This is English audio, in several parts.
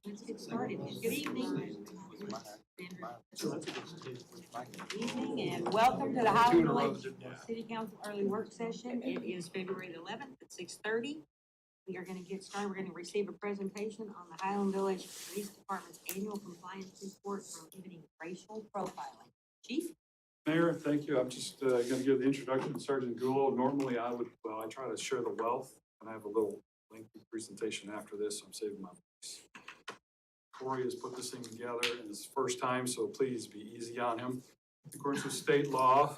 Let's get started. Good evening. Good evening and welcome to the Highland Village City Council Early Work Session. It is February the 11th at 6:30. We are going to get started. We're going to receive a presentation on the Highland Village Police Department's annual compliance report prohibiting racial profiling. Chief? Mayor, thank you. I'm just going to give the introduction to Sergeant Gould. Normally I try to share the wealth, and I have a little lengthy presentation after this, so I'm saving my voice. Corey has put this thing together, and it's his first time, so please be easy on him. According to state law,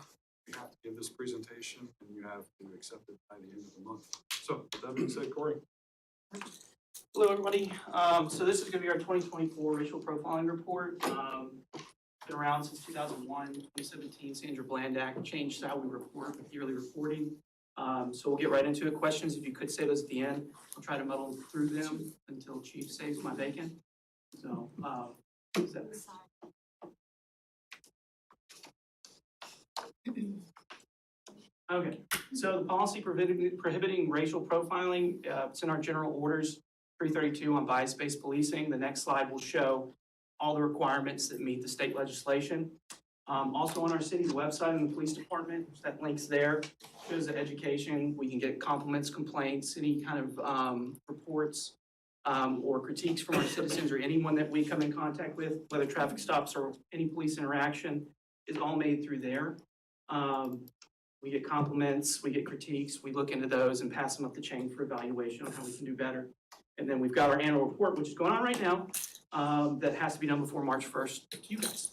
you have to give this presentation, and you have to accept it by the end of the month. So, with that being said, Corey. Hello, everybody. So this is going to be our 2024 racial profiling report. Been around since 2001, 2017. Sandra Blandack changed how we report with yearly reporting. So we'll get right into it. Questions, if you could say those at the end. I'll try to muddle through them until Chief saves my bacon. So, okay. So the policy prohibiting racial profiling, it's in our general orders, 332 on bias-based policing. The next slide will show all the requirements that meet the state legislation. Also on our city's website in the police department, that link's there, shows the education. We can get compliments, complaints, any kind of reports or critiques from our citizens or anyone that we come in contact with, whether traffic stops or any police interaction, is all made through there. We get compliments, we get critiques, we look into those and pass them up the chain for evaluation on how we can do better. And then we've got our annual report, which is going on right now, that has to be done before March 1st to you guys.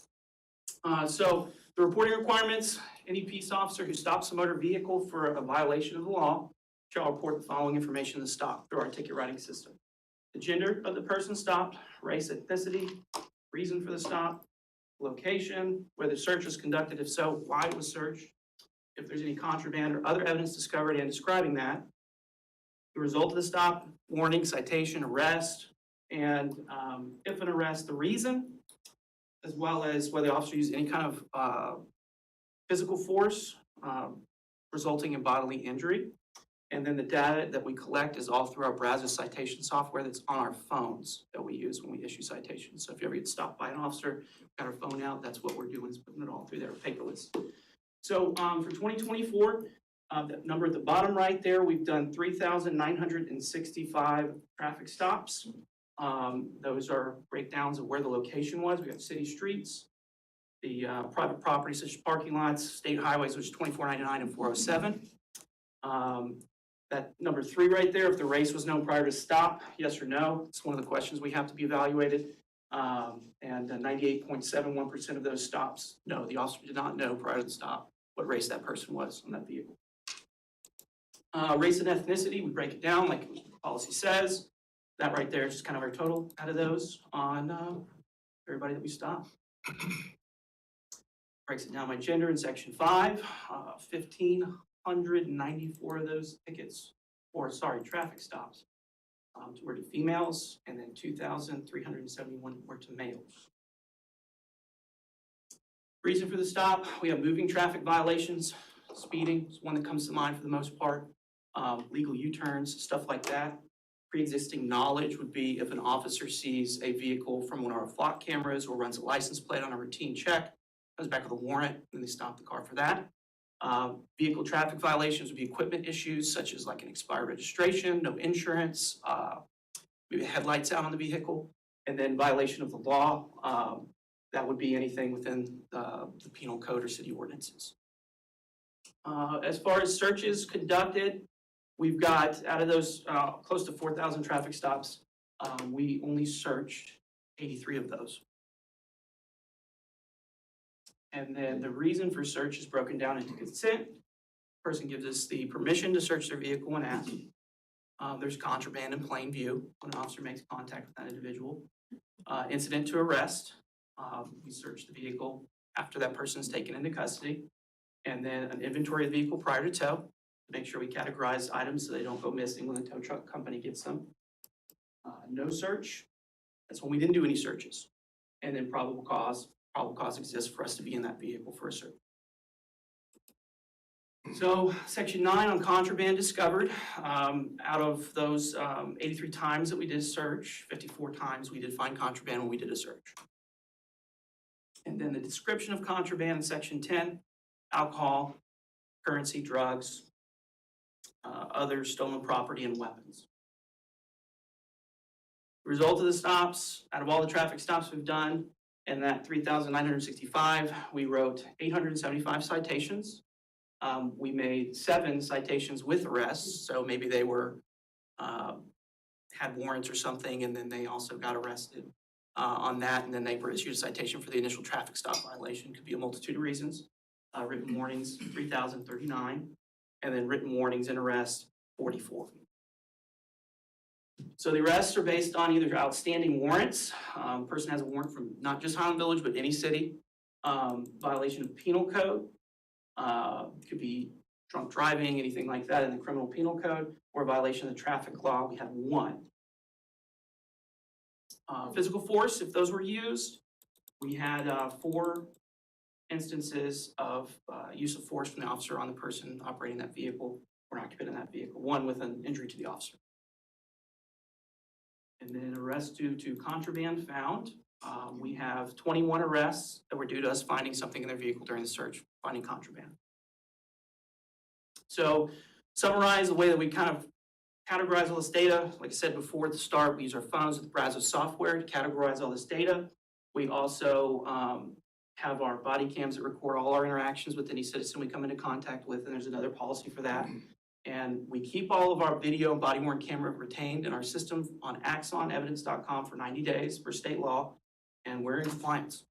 So the reporting requirements: any peace officer who stops a motor vehicle for a violation of the law shall report the following information to the stop through our ticket writing system: the gender of the person stopped, race, ethnicity, reason for the stop, location, where the search was conducted, if so, why it was searched, if there's any contraband or other evidence discovered and describing that, the result of the stop, warning, citation, arrest, and if an arrest, the reason, as well as whether the officer used any kind of physical force resulting in bodily injury. And then the data that we collect is all through our browser citation software that's on our phones that we use when we issue citations. So if you ever get stopped by an officer, got our phone out, that's what we're doing, is putting it all through there, paperless. So for 2024, that number at the bottom right there, we've done 3,965 traffic stops. Those are breakdowns of where the location was. We got city streets, the private properties such as parking lots, state highways, which is 2499 and 407. That number 3 right there, if the race was known prior to stop, yes or no, it's one of the questions we have to be evaluated. And 98.71% of those stops, no, the officer did not know prior to the stop what race that person was on that vehicle. Race and ethnicity, we break it down like the policy says. That right there is just kind of our total out of those on everybody that we stop. Breaks it down by gender in section 5, 1,594 of those tickets, traffic stops, were to females, and then 2,371 were to males. Reason for the stop: we have moving traffic violations, speeding is one that comes to mind for the most part, legal U-turns, stuff like that. Pre-existing knowledge would be if an officer sees a vehicle from one of our flock cameras or runs a license plate on a routine check, comes back with a warrant, and they stop the car for that. Vehicle traffic violations would be equipment issues such as like an expired registration, no insurance, maybe headlights out on the vehicle, and then violation of the law. That would be anything within the penal code or city ordinances. As far as searches conducted, we've got, out of those close to 4,000 traffic stops, we only searched 83 of those. And then the reason for search is broken down into consent. The person gives us the permission to search their vehicle when asked. There's contraband in plain view when an officer makes contact with that individual. Incident to arrest. We search the vehicle after that person is taken into custody. And then an inventory of the vehicle prior to tow, to make sure we categorize items so they don't go missing when the tow truck company gets them. No search, that's when we didn't do any searches. And then probable cause exists for us to be in that vehicle for a search. So section 9 on contraband discovered, out of those 83 times that we did a search, 54 times we did find contraband when we did a search. And then the description of contraband in section 10, alcohol, currency, drugs, other stolen property, and weapons. The result of the stops, out of all the traffic stops we've done, in that 3,965, we wrote 875 citations. We made 7 citations with arrests, so maybe they were, had warrants or something, and then they also got arrested on that, and then they were issued a citation for the initial traffic stop violation. Could be a multitude of reasons. Written warnings, 3,039, and then written warnings and arrests, 44. So the arrests are based on either outstanding warrants. Person has a warrant from not just Highland Village, but any city. Violation of penal code. Could be drunk driving, anything like that in the criminal penal code, or a violation of the traffic law. We had 1. Physical force, if those were used, we had 4 instances of use of force from the officer on the person operating that vehicle or an occupant in that vehicle, 1 with an injury to the officer. And then arrests due to contraband found. We have 21 arrests that were due to us finding something in their vehicle during the search, finding contraband. So summarize the way that we kind of categorize all this data. Like I said before at the start, we use our phones with the Brazos software to categorize all this data. We also have our body cams that record all our interactions with any citizen we come into contact with, and there's another policy for that. And we keep all of our video and body-worn camera retained in our system on axonevidence.com for 90 days for state law, and we're in compliance.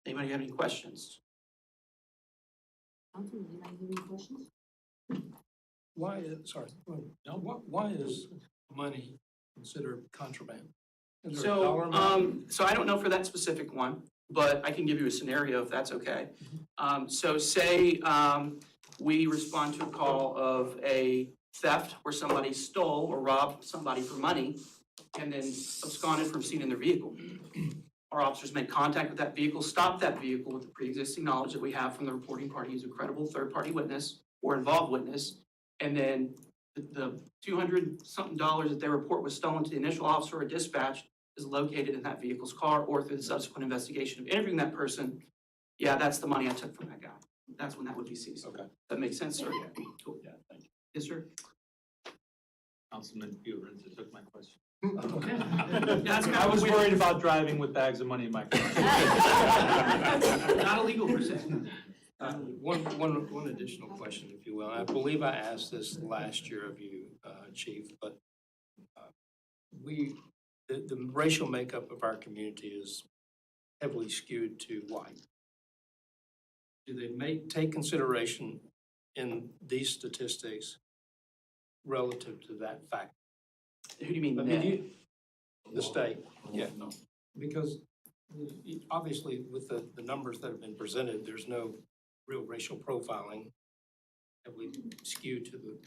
Anybody have any questions? Councilman, anybody have any questions? Why is, sorry, why is money considered contraband? Is there a dollar amount? So I don't know for that specific one, but I can give you a scenario if that's okay. So say we respond to a call of a theft where somebody stole or robbed somebody for money and then absconded from seen in their vehicle. Our officers make contact with that vehicle, stop that vehicle with the pre-existing knowledge that we have from the reporting party who's a credible third-party witness or involved witness, and then the $200-something that they report was stolen to the initial officer or dispatch is located in that vehicle's car, or through the subsequent investigation of interviewing that person, yeah, that's the money I took from that guy. That's when that would be seized. Okay. That makes sense, sir? Cool, yeah, thank you. Yes, sir? Councilman Fiorenza took my question. Okay. That's kind I of was weird. worried about driving with bags of money in my car. Not illegal per se. One additional question, if you will. I believe I asked this last year of you, Chief, but the racial makeup of our community is heavily skewed to white. Do they take consideration in these statistics relative to that fact? Who do you mean, I net? mean, the state, yeah, No. because obviously with the numbers that have been presented, there's no real racial profiling heavily skewed to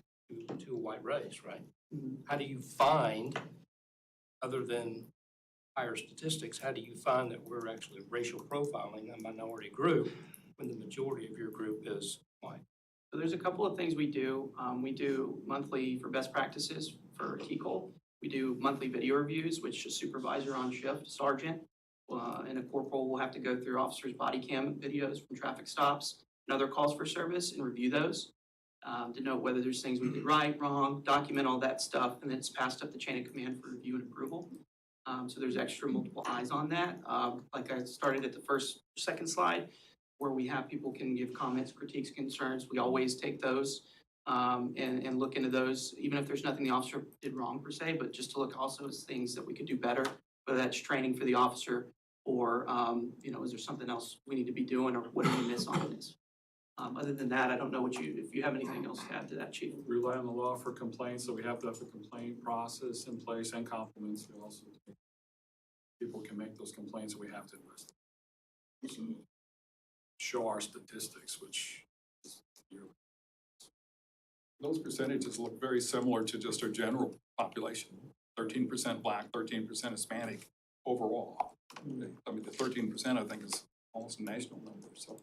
a white race, right? Mhm. How do you find, other than higher statistics, how do you find that we're actually racial profiling a minority group when the majority of your group is white? So there's a couple of things we do. We do monthly for best practices for TCOL. We do monthly video reviews, which a supervisor on shift, sergeant, and a corporal will have to go through officers' body cam videos from traffic stops and other calls for service and review those to note whether there's things we did right, wrong, document all that stuff, and then it's passed up the chain of command for review and approval. So there's extra multiple eyes on that. Like I started at the second slide, where we have people can give comments, critiques, concerns. We always take those and look into those, even if there's nothing the officer did wrong per se, but just to look also as things that we could do better, whether that's training for the officer or, is there something else we need to be doing or what did we miss on this? Other than that, I don't know if you have anything else to add to that, Chief. We rely on the law for complaints, so we have to have a complaint process in place and compliments. We also, people can make those complaints, and we have to show our statistics, which is yearly. Those percentages look very similar to just our general population. 13% Black, 13% Hispanic overall. I mean, the 13% I think is almost a national number, so.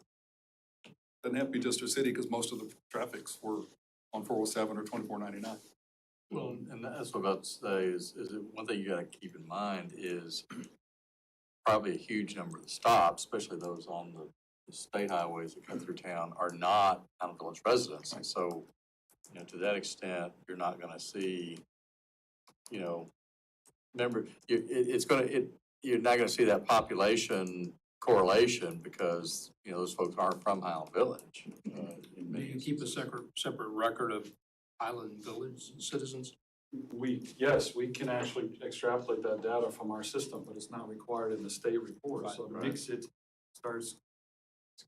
doesn't have to be just our city, because most of the traffics were on 407 or 2499. Well, and that's what I'm about to say is that one thing you gotta keep in mind is probably a huge number of the stops, especially those on the state highways that cut through town, are not Highland Village residents. And so, to that extent, you're not gonna see, remember, you're not gonna see that population correlation because, those folks aren't from Highland Village. Do you keep a separate record of Highland Village citizens? Yes, we can actually extrapolate that data from our system, but it's not required in the state report, so Right. mix it starts,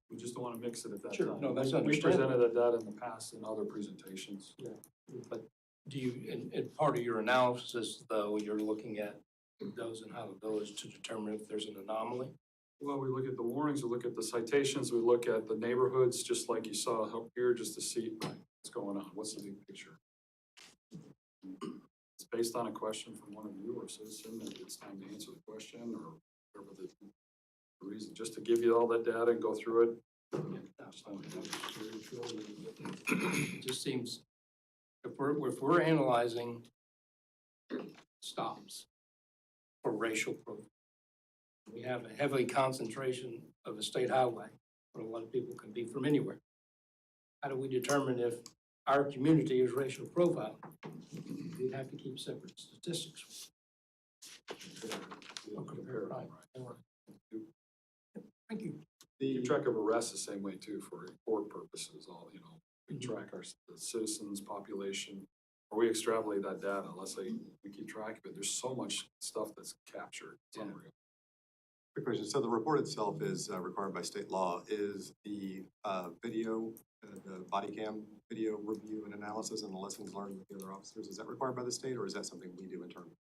we just don't wanna mix it at that Sure, time. no, that's We understandable. presented that data in the past in other presentations. But do you, in part of your analysis, though, you're looking at those in Highland Village to determine if there's an anomaly? Well, we look at the warnings, we look at the citations, we look at the neighborhoods, just like you saw up here, just to see what's going on, what's the big picture. It's based on a question from one of you or a citizen, that it's time to answer the question, or whatever the reason, just to give you all that data and go through it. It just seems, if we're analyzing stops for racial profile, we have a heavy concentration of a state highway, where a lot of people can be from anywhere. How do we determine if our community is racial profile? We'd have to keep separate statistics. We'll compare, right. Thank you. Keep track of arrests the same way too, for report purposes, we track the citizens' population, or we extrapolate that data, let's say we keep track of it, there's so much stuff that's captured, it's unreal. Quick question. So the report itself is required by state law. Is the video, the body cam video review and analysis and the lessons learned with the other officers, is that required by the state, or is that something we do internally?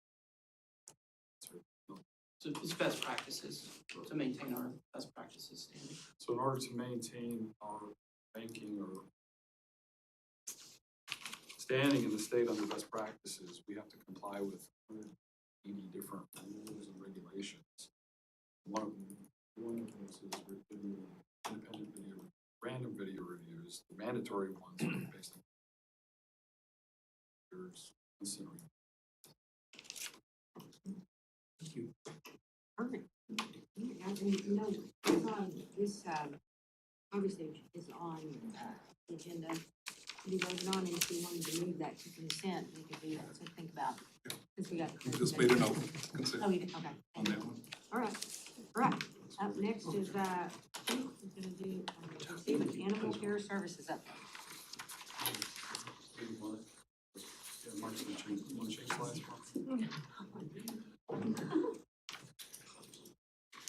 So it's best practices to maintain our best practices standing. So in order to maintain our ranking or standing in the state under best practices, we have to comply with 180 different rules and regulations. One of those is video, independent video, random video reviews, the mandatory ones are based on considering. Thank you. Perfect. This, obviously is on, the agenda to be voted on, and if you wanted to move that to consent, we could do that, so think about. Since we got the Just made a note, consent Oh, you did, okay. on that one. All right. Up next is, Chief is gonna do, receive an animal care services update. Yeah, Mark's gonna change, you wanna change slides, Mark?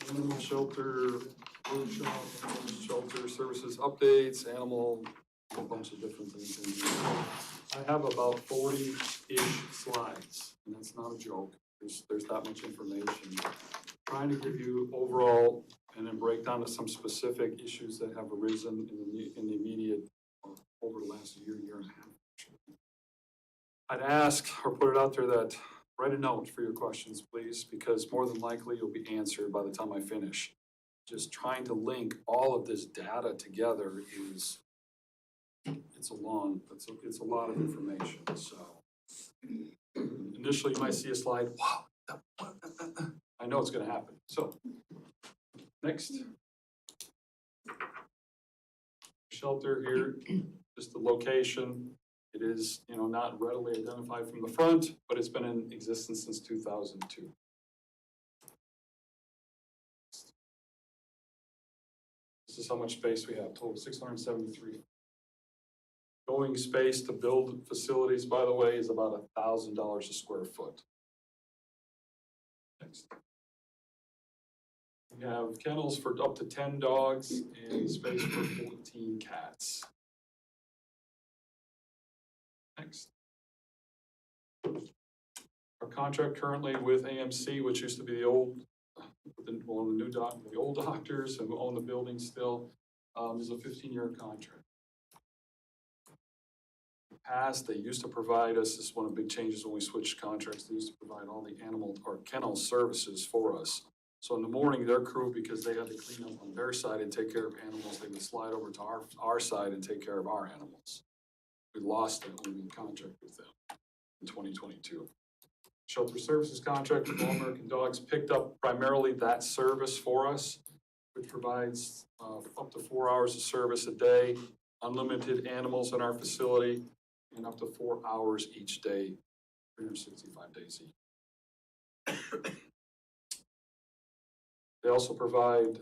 Animal shelter, workshop, animal shelter services updates, animal, a bunch of different things in here. I have about 40-ish slides, and that's not a joke. There's that much information. Trying to give you overall and then break down to some specific issues that have arisen in the immediate, over the last year and a half. I'd ask or put it out there that write a note for your questions, please, because more than likely you'll be answered by the time I finish. Just trying to link all of this data together it's a lot of information, so. Initially, you might see a slide, wow, I know it's gonna happen, so. Next. Shelter here, just the location. It is, not readily identified from the front, but it's been in existence since 2002. This is how much space we have, total 673. Going space to build facilities, by the way, is about $1,000 a square foot. Next. We have kennels for up to 10 dogs and space for 14 cats. Next. Our contract currently with AMC, which used to be the old doctors who own the building still, is a 15-year contract. In the past, they used to provide us, this is one of the big changes when we switched contracts, they used to provide all the animal or kennel services for us. So in the morning, their crew, because they had to clean up on their side and take care of animals, they would slide over to our side and take care of our animals. We lost that when we contracted with them in 2022. Shelter services contract with All American Dogs picked up primarily that service for us, which provides up to 4 hours of service a day, unlimited animals in our facility, and up to 4 hours each day, 365 days a year. They also provide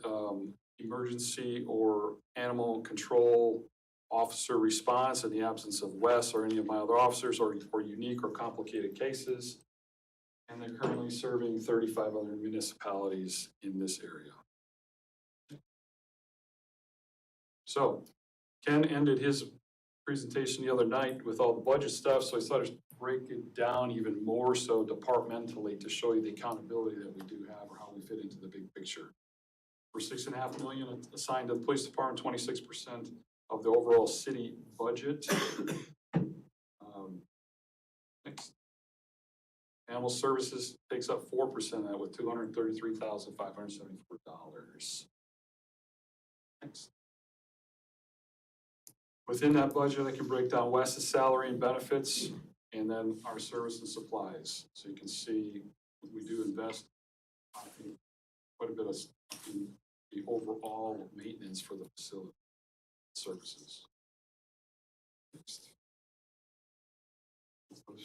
emergency or animal control officer response in the absence of Wes or any of my other officers or unique or complicated cases. And they're currently serving 35 other municipalities in this area. So Ken ended his presentation the other night with all the budget stuff, so I thought I'd break it down even more so departmentally to show you the accountability that we do have or how we fit into the big picture. We're $6.5 million assigned to the police department, 26% of the overall city budget. Next. Animal services takes up 4% of that with $233,574. Next. Within that budget, I can break down Wes's salary and benefits, and then our service and supplies. So you can see we do invest, I think, quite a bit of in the overall maintenance for the facility services. Next.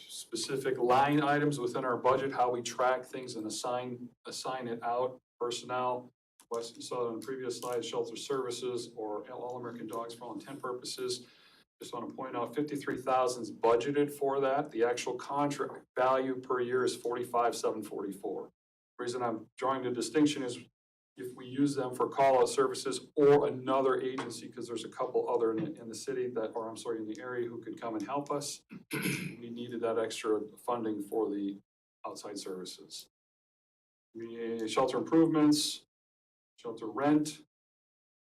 Specific line items within our budget, how we track things and assign it out. Personnel, Wes, you saw it on the previous slide, shelter services or All American Dogs for all intent purposes. Just want to point out 53,000 is budgeted for that. The actual contract value per year is 45,744. The reason I'm drawing the distinction is if we use them for call-out services or another agency, because there's a couple other in the city that, or I'm sorry, in the area who could come and help us, we needed that extra funding for the outside services. Shelter improvements, shelter rent,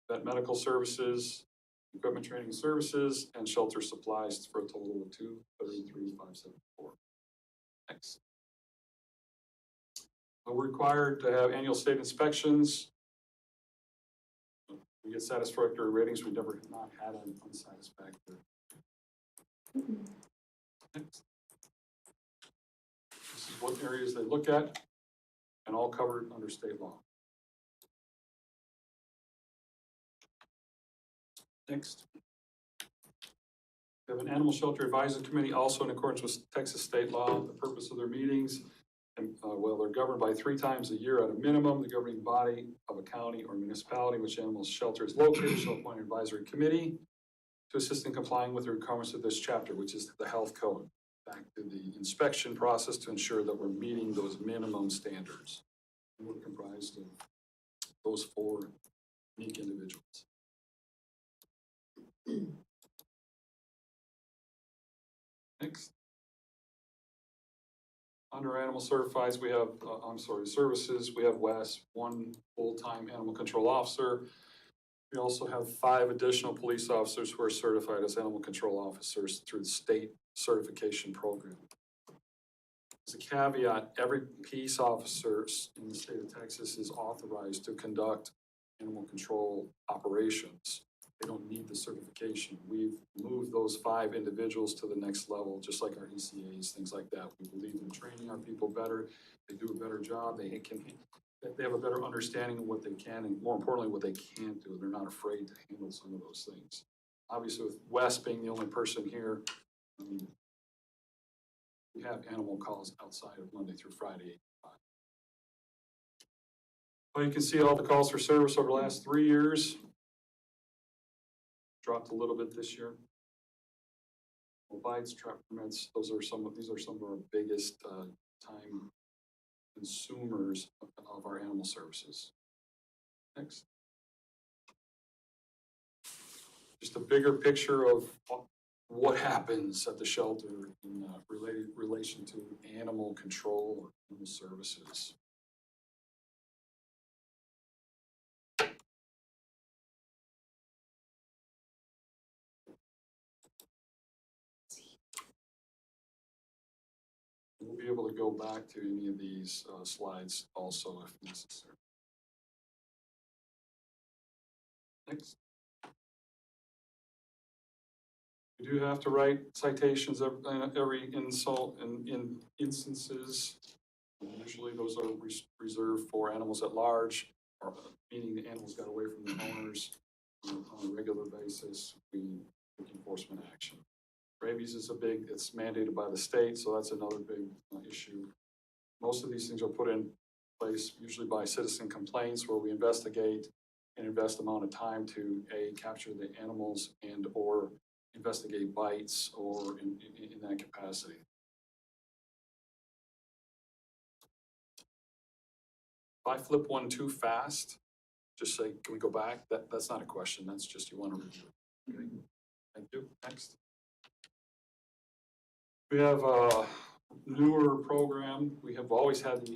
vet medical services, equipment training and services, and shelter supplies for a total of $233,574. Next. We're required to have annual state inspections. We get satisfactory ratings. We never not had an unsatisfactory. Next. This is what areas they look at, and all covered under state law. Next. We have an animal shelter advisory committee, also in accordance with Texas state law. The purpose of their meetings, and well, they're governed by 3 times a year at a minimum. The governing body of a county or municipality in which animal shelter is located shall appoint an advisory committee to assist in complying with the requirements of this chapter, which is the health code. Back to the inspection process to ensure that we're meeting those minimum standards. And we're comprised of those 4 unique individuals. Next. Under animal certifies, we have, services, we have Wes, 1 full-time animal control officer. We also have 5 additional police officers who are certified as animal control officers through the state certification program. As a caveat, every peace officer in the state of Texas is authorized to conduct animal control operations. They don't need the certification. We've moved those 5 individuals to the next level, just like our ECAs, things like that. We believe in training our people better. They do a better job. They have a better understanding of what they can and, more importantly, what they can't do. They're not afraid to handle some of those things. Obviously, with Wes being the only person here, we have animal calls outside of Monday through Friday, 8 to 5. Well, you can see all the calls for service over the last 3 years. Dropped a little bit this year. Well, bites, trap permits, these are some of our biggest time consumers of our animal services. Next. Just a bigger picture of what happens at the shelter in relation to animal control or animal services. We'll be able to go back to any of these slides also if necessary. Next. We do have to write citations every insult in instances. Usually those are reserved for animals at large, or meaning the animals got away from the owners on a regular basis. We take enforcement action. Rabies is it's mandated by the state, so that's another big issue. Most of these things are put in place usually by citizen complaints, where we investigate and invest amount of time to capture the animals and or investigate bites or in that capacity. If I flip one too fast, just say, can we go back? That's not a question, that's just you want to review. Okay, thank you. Next. We have a newer program. We have always had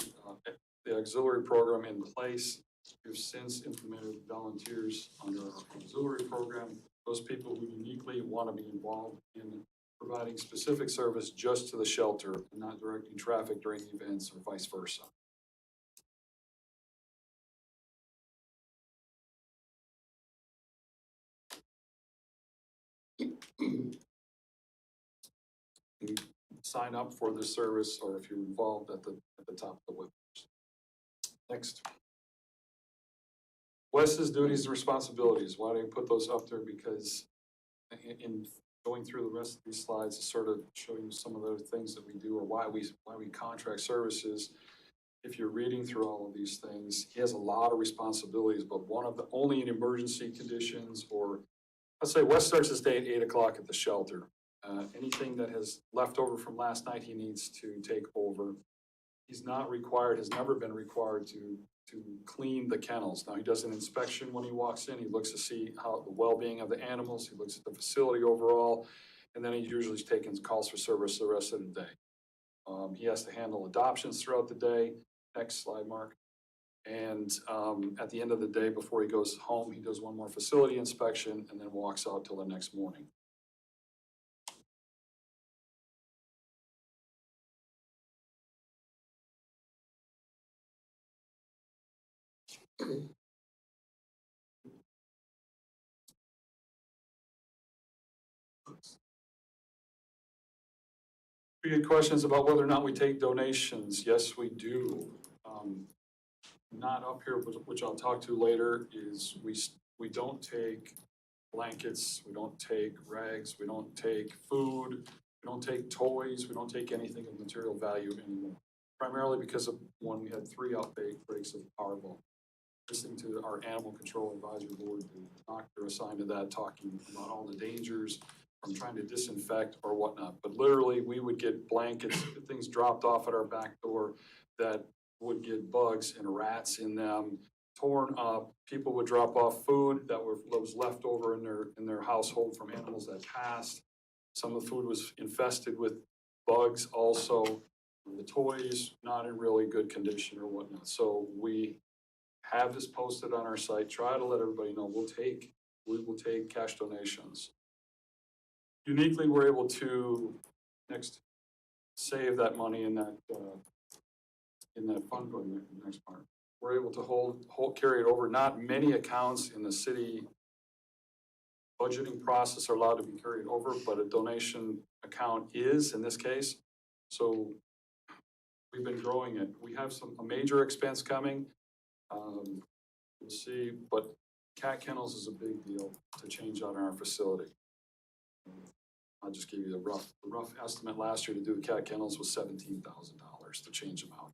the auxiliary program in place. We've since implemented volunteers under our auxiliary program. Those people who uniquely want to be involved in providing specific service just to the shelter and not directing traffic during events or vice versa. You sign up for this service, or if you're involved at the top of the web. Next. Wes's duties and responsibilities. Why do you put those up there? Because in going through the rest of these slides to sort of show you some of the things that we do or why we contract services. If you're reading through all of these things, he has a lot of responsibilities, but one of the only in emergency conditions, or let's say Wes starts his day at 8 o'clock at the shelter. Anything that has left over from last night, he needs to take over. He's not required, has never been required to clean the kennels. Now, he does an inspection when he walks in. He looks to see how the well-being of the animals. He looks at the facility overall, and then he usually is taking calls for service the rest of the day. He has to handle adoptions throughout the day. Next slide, Mark. And at the end of the day, before he goes home, he does one more facility inspection and then walks out till the next morning. We had questions about whether or not we take donations. Yes, we do. Not up here, but which I'll talk to later, is we don't take blankets, we don't take rags, we don't take food, we don't take toys, we don't take anything of material value anymore. Primarily because of when we had 3 outbreaks of parvo. Listening to our animal control advisory board, the doctor assigned to that, talking about all the dangers from trying to disinfect or whatnot. But literally, we would get blankets, things dropped off at our back door that would get bugs and rats in them, torn up. People would drop off food that was left over in their household from animals that passed. Some of the food was infested with bugs also. The toys, not in really good condition or whatnot. So we have this posted on our site. Try to let everybody know we will take cash donations. Uniquely, we're able to save that money in that fund. Going the next part, we're able to carry it over. Not many accounts in the city budgeting process are allowed to be carried over, but a donation account is in this case. So we've been growing it. We have a major expense coming. We'll see, but cat kennels is a big deal to change out in our facility. I'll just give you the rough estimate. Last year to do the cat kennels was $17,000 to change them out.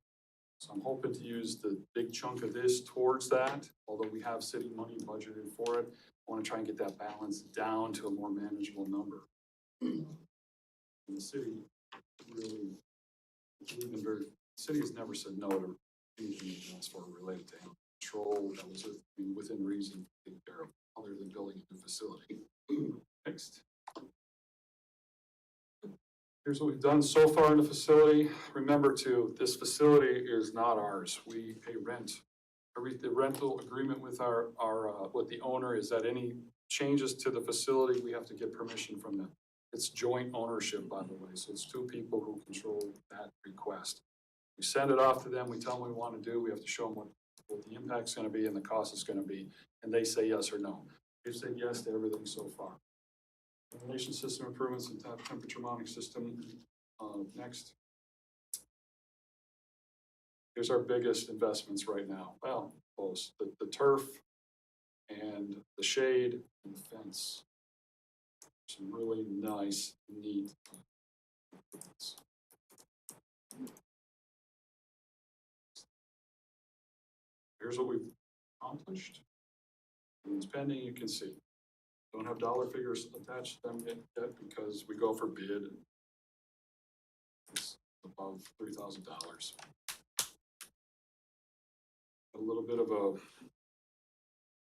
So I'm hoping to use the big chunk of this towards that, although we have city money budgeted for it. I want to try and get that balance down to a more manageable number. And the city really, the city has never said no to anything that's for related to animal control that was within reason to take care of, other than building a new facility. Next. Here's what we've done so far in the facility. Remember too, this facility is not ours. We pay rent. The rental agreement with with the owner is that any changes to the facility, we have to get permission from them. It's joint ownership, by the way, so it's 2 people who control that request. We send it off to them, we tell them what we want to do, we have to show them what the impact's going to be and the cost is going to be, and they say yes or no. They've said yes to everything so far. Ventilation system improvements and temperature monitoring system, next. Here's our biggest investments right now. Well, close, the turf and the shade and the fence. Some really nice, neat. Here's what we've accomplished. It's pending, you can see. Don't have dollar figures attached to them yet because we go for bid. It's above $3,000. A little bit of a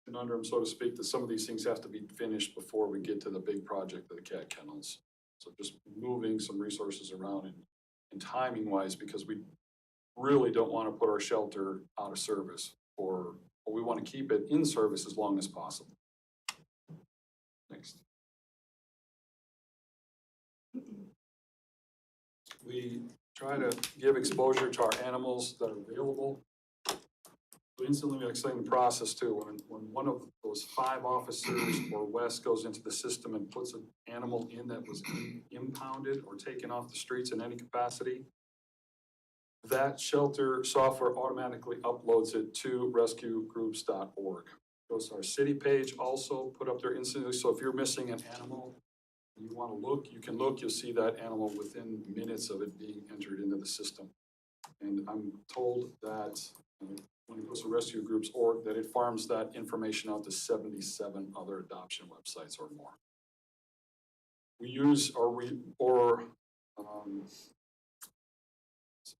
conundrum, so to speak, that some of these things have to be finished before we get to the big project of the cat kennels. So just moving some resources around and timing wise, because we really don't want to put our shelter out of service, or we want to keep it in service as long as possible. Next. We try to give exposure to our animals that are available. So instantly, I explain the process too. When one of those 5 officers or Wes goes into the system and puts an animal in that was impounded or taken off the streets in any capacity, that shelter software automatically uploads it to rescuegroups.org. Goes to our city page, also put up there instantly. So if you're missing an animal, you want to look, you can look, you'll see that animal within minutes of it being entered into the system. And I'm told that when it goes to rescuegroups.org, that it farms that information out to 77 other adoption websites or more. We use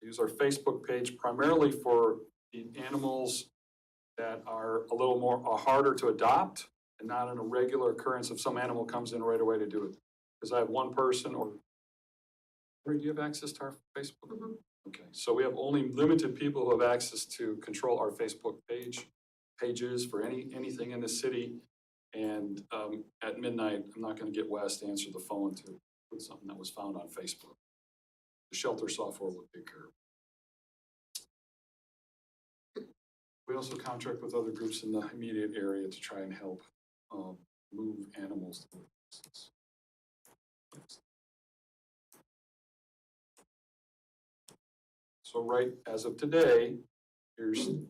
use our Facebook page primarily for the animals that are a little more harder to adopt and not an irregular occurrence if some animal comes in right away to do it. Because I have one person or, do you have access to our Facebook? Mm-hmm. Okay, so we have only limited people who have access to control our Facebook pages for anything in the city. And at midnight, I'm not going to get Wes to answer the phone to put something that was found on Facebook. The shelter software will take care of it. We also contract with other groups in the immediate area to try and help move animals to the places. So right as of today, here's the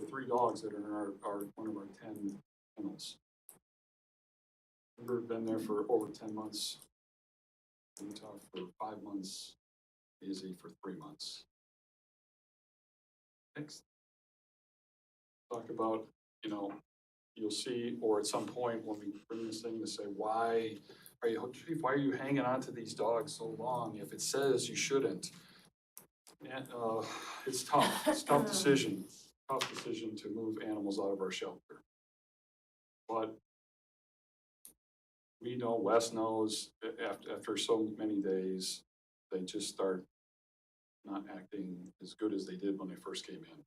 3 dogs that are in one of our 10 kennels. We've been there for over 10 months. Utah for 5 months. Izzy for 3 months. Next. Talk about, you'll see, or at some point when we bring this thing to say, why are you hanging on to these dogs so long if it says you shouldn't? And it's tough. It's a tough decision. Tough decision to move animals out of our shelter. But we know, Wes knows, after so many days, they just start not acting as good as they did when they first came in.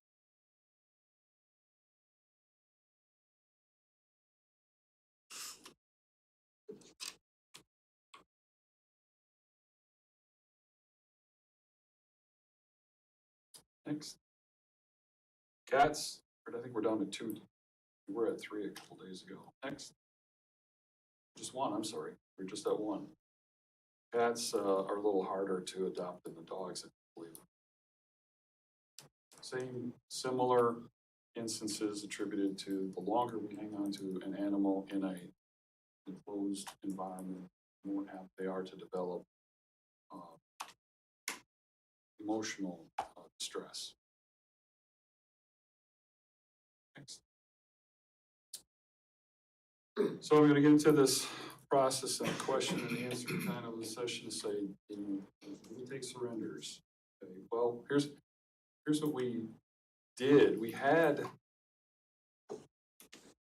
Next. Cats, I think we're down to 2. We were at 3 a couple days ago. Next. Just 1, I'm sorry. We're just at 1. Cats are a little harder to adopt than the dogs, I believe. Similar instances attributed to the longer we hang on to an animal in a enclosed environment, the more apt they are to develop emotional distress. Next. So we're going to get into this process and question and answer kind of a session to say, we take surrenders. Okay, well, here's what we did. We had,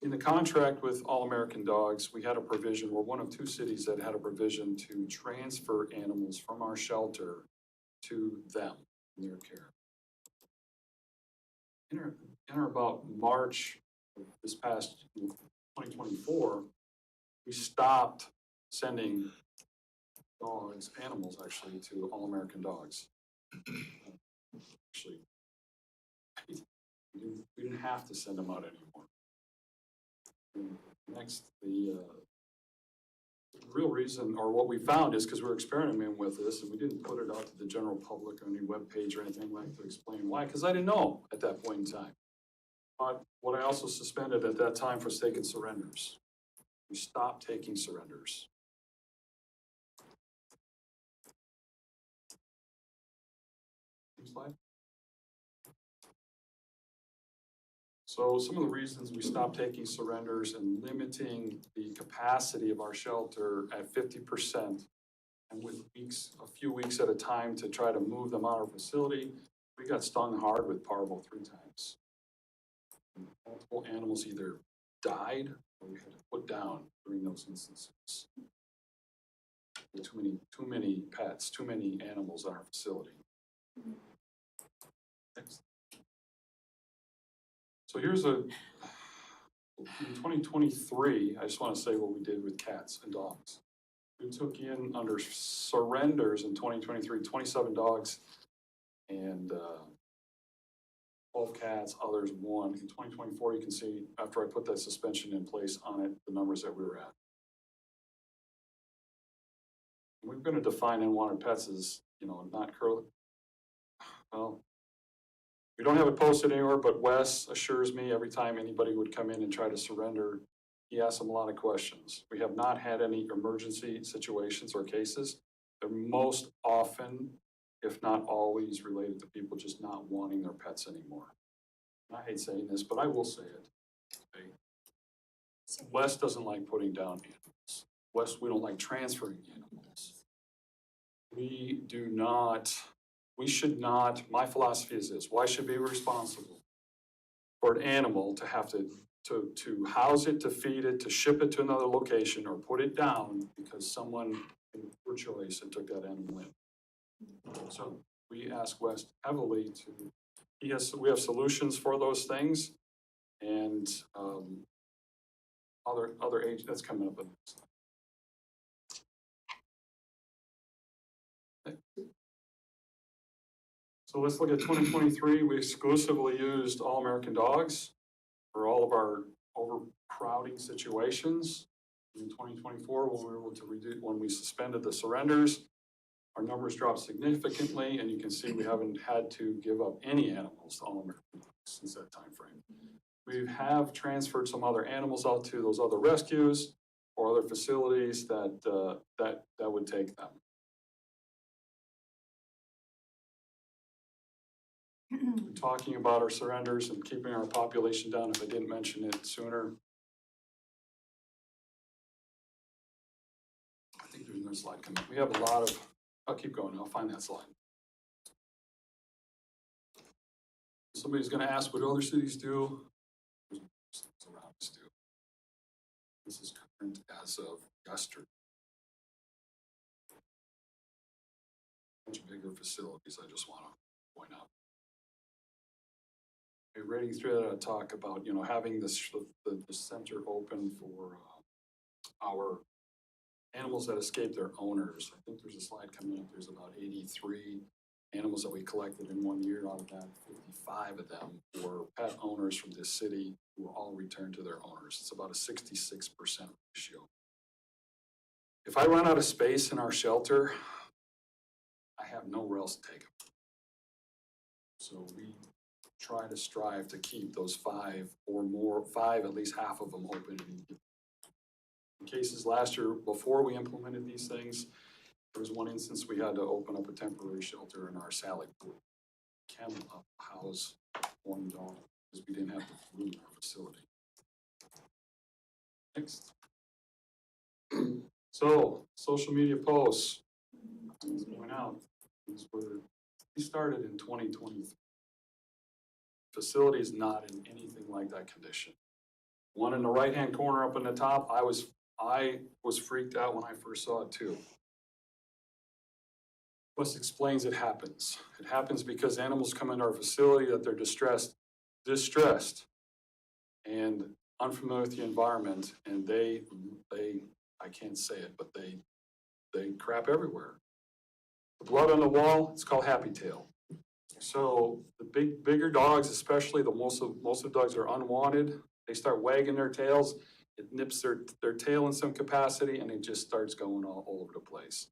in the contract with All American Dogs, we had a provision, we're one of 2 cities that had a provision to transfer animals from our shelter to them in their care. In about March of this past 2024, we stopped sending animals actually, to All American Dogs. Actually, we didn't have to send them out anymore. Next, the real reason, or what we found is because we're experimenting with this and we didn't put it out to the general public on any webpage or anything like to explain why, because I didn't know at that point in time. But what I also suspended at that time for taking surrenders. We stopped taking surrenders. Next slide. So some of the reasons we stopped taking surrenders and limiting the capacity of our shelter at 50%, and with weeks, a few weeks at a time to try to move them out of our facility, we got stung hard with parvo 3 times. Multiple animals either died or we had to put down during those instances. Too many pets, too many animals in our facility. Next. So here's in 2023, I just want to say what we did with cats and dogs. We took in under surrenders in 2023, 27 dogs and 12 cats, others 1. In 2024, you can see after I put that suspension in place on it, the numbers that we were at. We're going to define unwanted pets as, not curly. Well, we don't have it posted anywhere, but Wes assures me every time anybody would come in and try to surrender, he asks them a lot of questions. We have not had any emergency situations or cases. They're most often, if not always, related to people just not wanting their pets anymore. And I hate saying this, but I will say it. Okay? Wes doesn't like putting down animals. Wes, we don't like transferring animals. We should not, my philosophy is this: why should we be responsible for an animal to have to house it, to feed it, to ship it to another location, or put it down because someone made a poor choice and took that animal in? So we ask Wes heavily we have solutions for those things, and other agents, that's coming up in the next slide. So let's look at 2023. We exclusively used all-American dogs for all of our overcrowding situations. In 2024, when we were able to when we suspended the surrenders, our numbers dropped significantly, and you can see we haven't had to give up any animals to all-American dogs since that time frame. We have transferred some other animals out to those other rescues or other facilities that would take them. We're talking about our surrenders and keeping our population down, if I didn't mention it sooner. I think there's another slide coming. We have a lot of, I'll keep going, I'll find that slide. Somebody's gonna ask what other cities do. Around us do. This is current as of yesterday. Much bigger facilities, I just wanna point out. Reading through that, I talk about, having the center open for our animals that escape their owners. I think there's a slide coming up. There's about 83 animals that we collected in 1 year. Out of that, 55 of them were pet owners from this city who were all returned to their owners. It's about a 66% ratio. If I run out of space in our shelter, I have nowhere else to take them. So we try to strive to keep those 5 or more, at least half of them open. In cases last year, before we implemented these things, there was one instance we had to open up a temporary shelter in our Sally Pool. Can't house 1 dog because we didn't have the room in our facility. Next. So, social media posts. Let's point out, we started in 2023. Facility is not in anything like that condition. One in the right-hand corner up in the top, I was freaked out when I first saw it too. Wes explains it happens. It happens because animals come into our facility that they're distressed, and unfamiliar with the environment, and they I can't say it, but they crap everywhere. The blood on the wall, it's called happy tail. So the bigger dogs, especially most of the dogs are unwanted. They start wagging their tails. it nips their tail in some capacity, and it just starts going all over the place.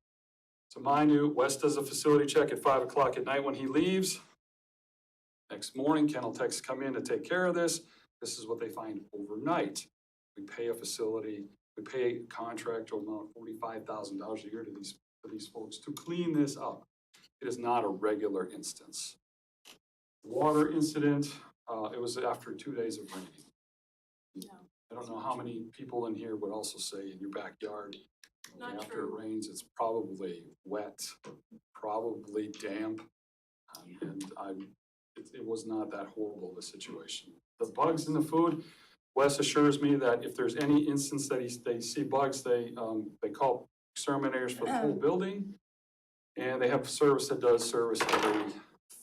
So mind you, Wes does a facility check at 5 o'clock at night when he leaves. Next morning, kennel techs come in to take care of this. This is what they find overnight. We pay a contractual amount of $45,000 a year to these folks to clean this up. It is not a regular instance. Water incident, it was after 2 days of rain. I don't know how many people in here would also say in your backyard, Not after true. it rains, it's probably wet, probably damp. It was not that horrible of a situation. The bugs in the food, Wes assures me that if there's any instance that they see bugs, they call exterminators for the whole building. And they have a service that does service every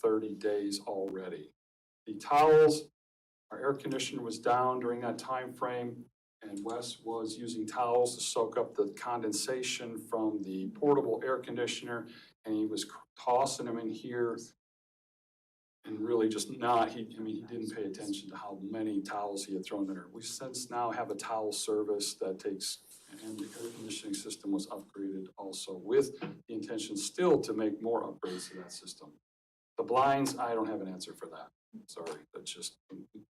30 days already. The towels, our air conditioner was down during that time frame, and Wes was using towels to soak up the condensation from the portable air conditioner, and he was tossing them in here and really just he didn't pay attention to how many towels he had thrown in there. We since now have a towel service that takes, and the air conditioning system was upgraded also with the intention still to make more upgrades to that system. The blinds, I don't have an answer for that. Sorry, that's just,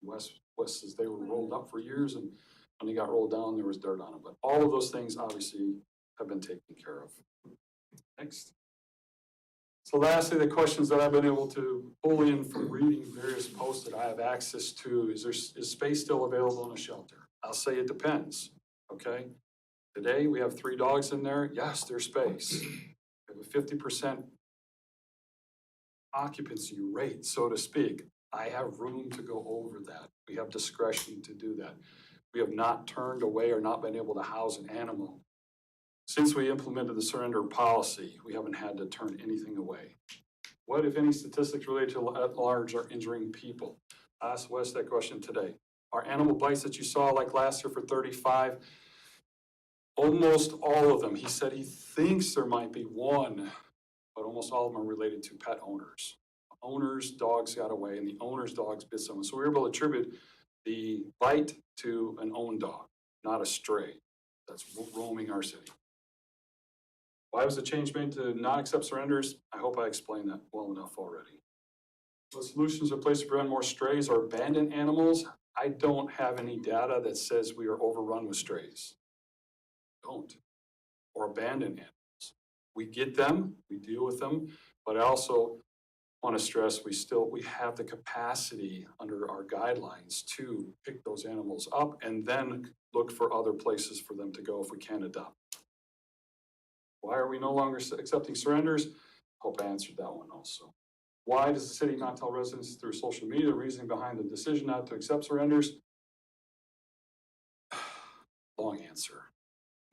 Wes says they were rolled up for years, and when they got rolled down, there was dirt on them. But all of those things obviously have been taken care of. Next. So lastly, the questions that I've been able to pull in from reading various posts that I have access to, is space still available in a shelter? I'll say it depends, okay? Today, we have 3 dogs in there. Yes, there's space. We have a 50% occupancy rate, so to speak. I have room to go over that. We have discretion to do that. We have not turned away or not been able to house an animal. Since we implemented the surrender policy, we haven't had to turn anything away. What, if any, statistics related to at large are injuring people? I asked Wes that question today. Our animal bites that you saw like last year for 35, almost all of them, he said he thinks there might be one, but almost all of them are related to pet owners. Owners' dogs got away and the owner's dogs bit someone. So we were able to attribute the bite to an owned dog, not a stray that's roaming our city. Why was the change made to not accept surrenders? I hope I explained that well enough already. What solutions are placed to prevent more strays or abandoned animals? I don't have any data that says we are overrun with strays. Don't. Or abandoned animals. We get them, we deal with them, but I also want to stress we have the capacity under our guidelines to pick those animals up and then look for other places for them to go if we can adopt. Why are we no longer accepting surrenders? Hope I answered that one also. Why does the city not tell residents through social media the reasoning behind the decision not to accept surrenders? Long answer,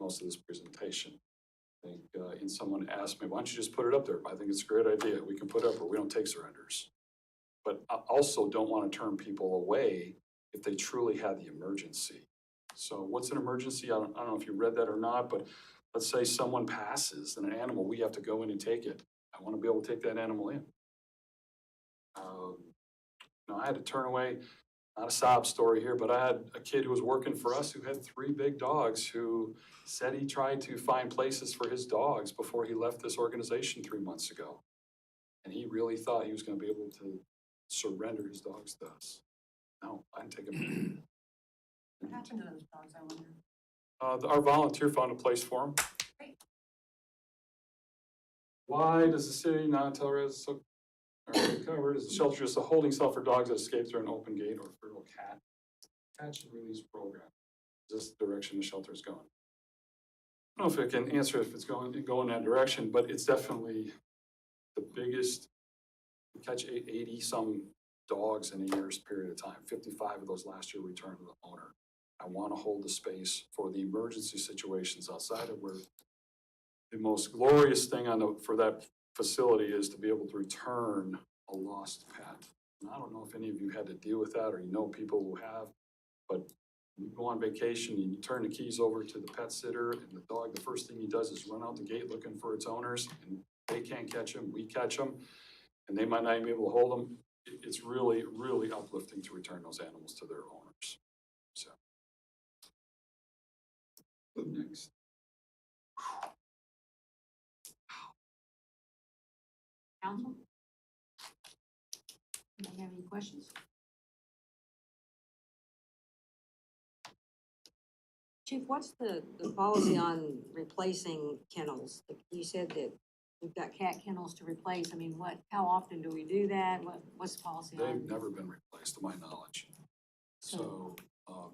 most of this presentation. I think and someone asked me, why don't you just put it up there? I think it's a great idea. We can put it up, but we don't take surrenders. But I also don't want to turn people away if they truly had the emergency. So what's an emergency? I don't know if you read that or not, but let's say someone passes and an animal, we have to go in and take it. I want to be able to take that animal in. I had to turn away, not a sob story here, but I had a kid who was working for us who had 3 big dogs who said he tried to find places for his dogs before he left this organization 3 months ago. And he really thought he was going to be able to surrender his dogs to us. No, I didn't take him in. What happened to those dogs, I wonder? Our volunteer found a place for them. Great. Why does the city not tell residents covered? Is the shelter just a holding cell for dogs that escape through an open gate or feral cat? Catch and release program. Is this the direction the shelter is going? I don't know if I can answer if it's going that direction, but it's definitely the biggest. We catch 80 some dogs in a year's period of time. 55 of those last year returned to the owner. I want to hold the space for the emergency situations outside of where the most glorious thing for that facility is to be able to return a lost pet. And I don't know if any of you had to deal with that or you know people who have, but you go on vacation and you turn the keys over to the pet sitter and the dog, the first thing he does is run out the gate looking for its owners, and they can't catch him, we catch them, and they might not even be able to hold them. It's really, really uplifting to return those animals to their owners. So Next. Council? Anybody have any questions? Chief, what's the policy on replacing kennels? You said that we've got cat kennels to replace. I mean, how often do we do that? What's the policy They've on? never been replaced, to my knowledge. So,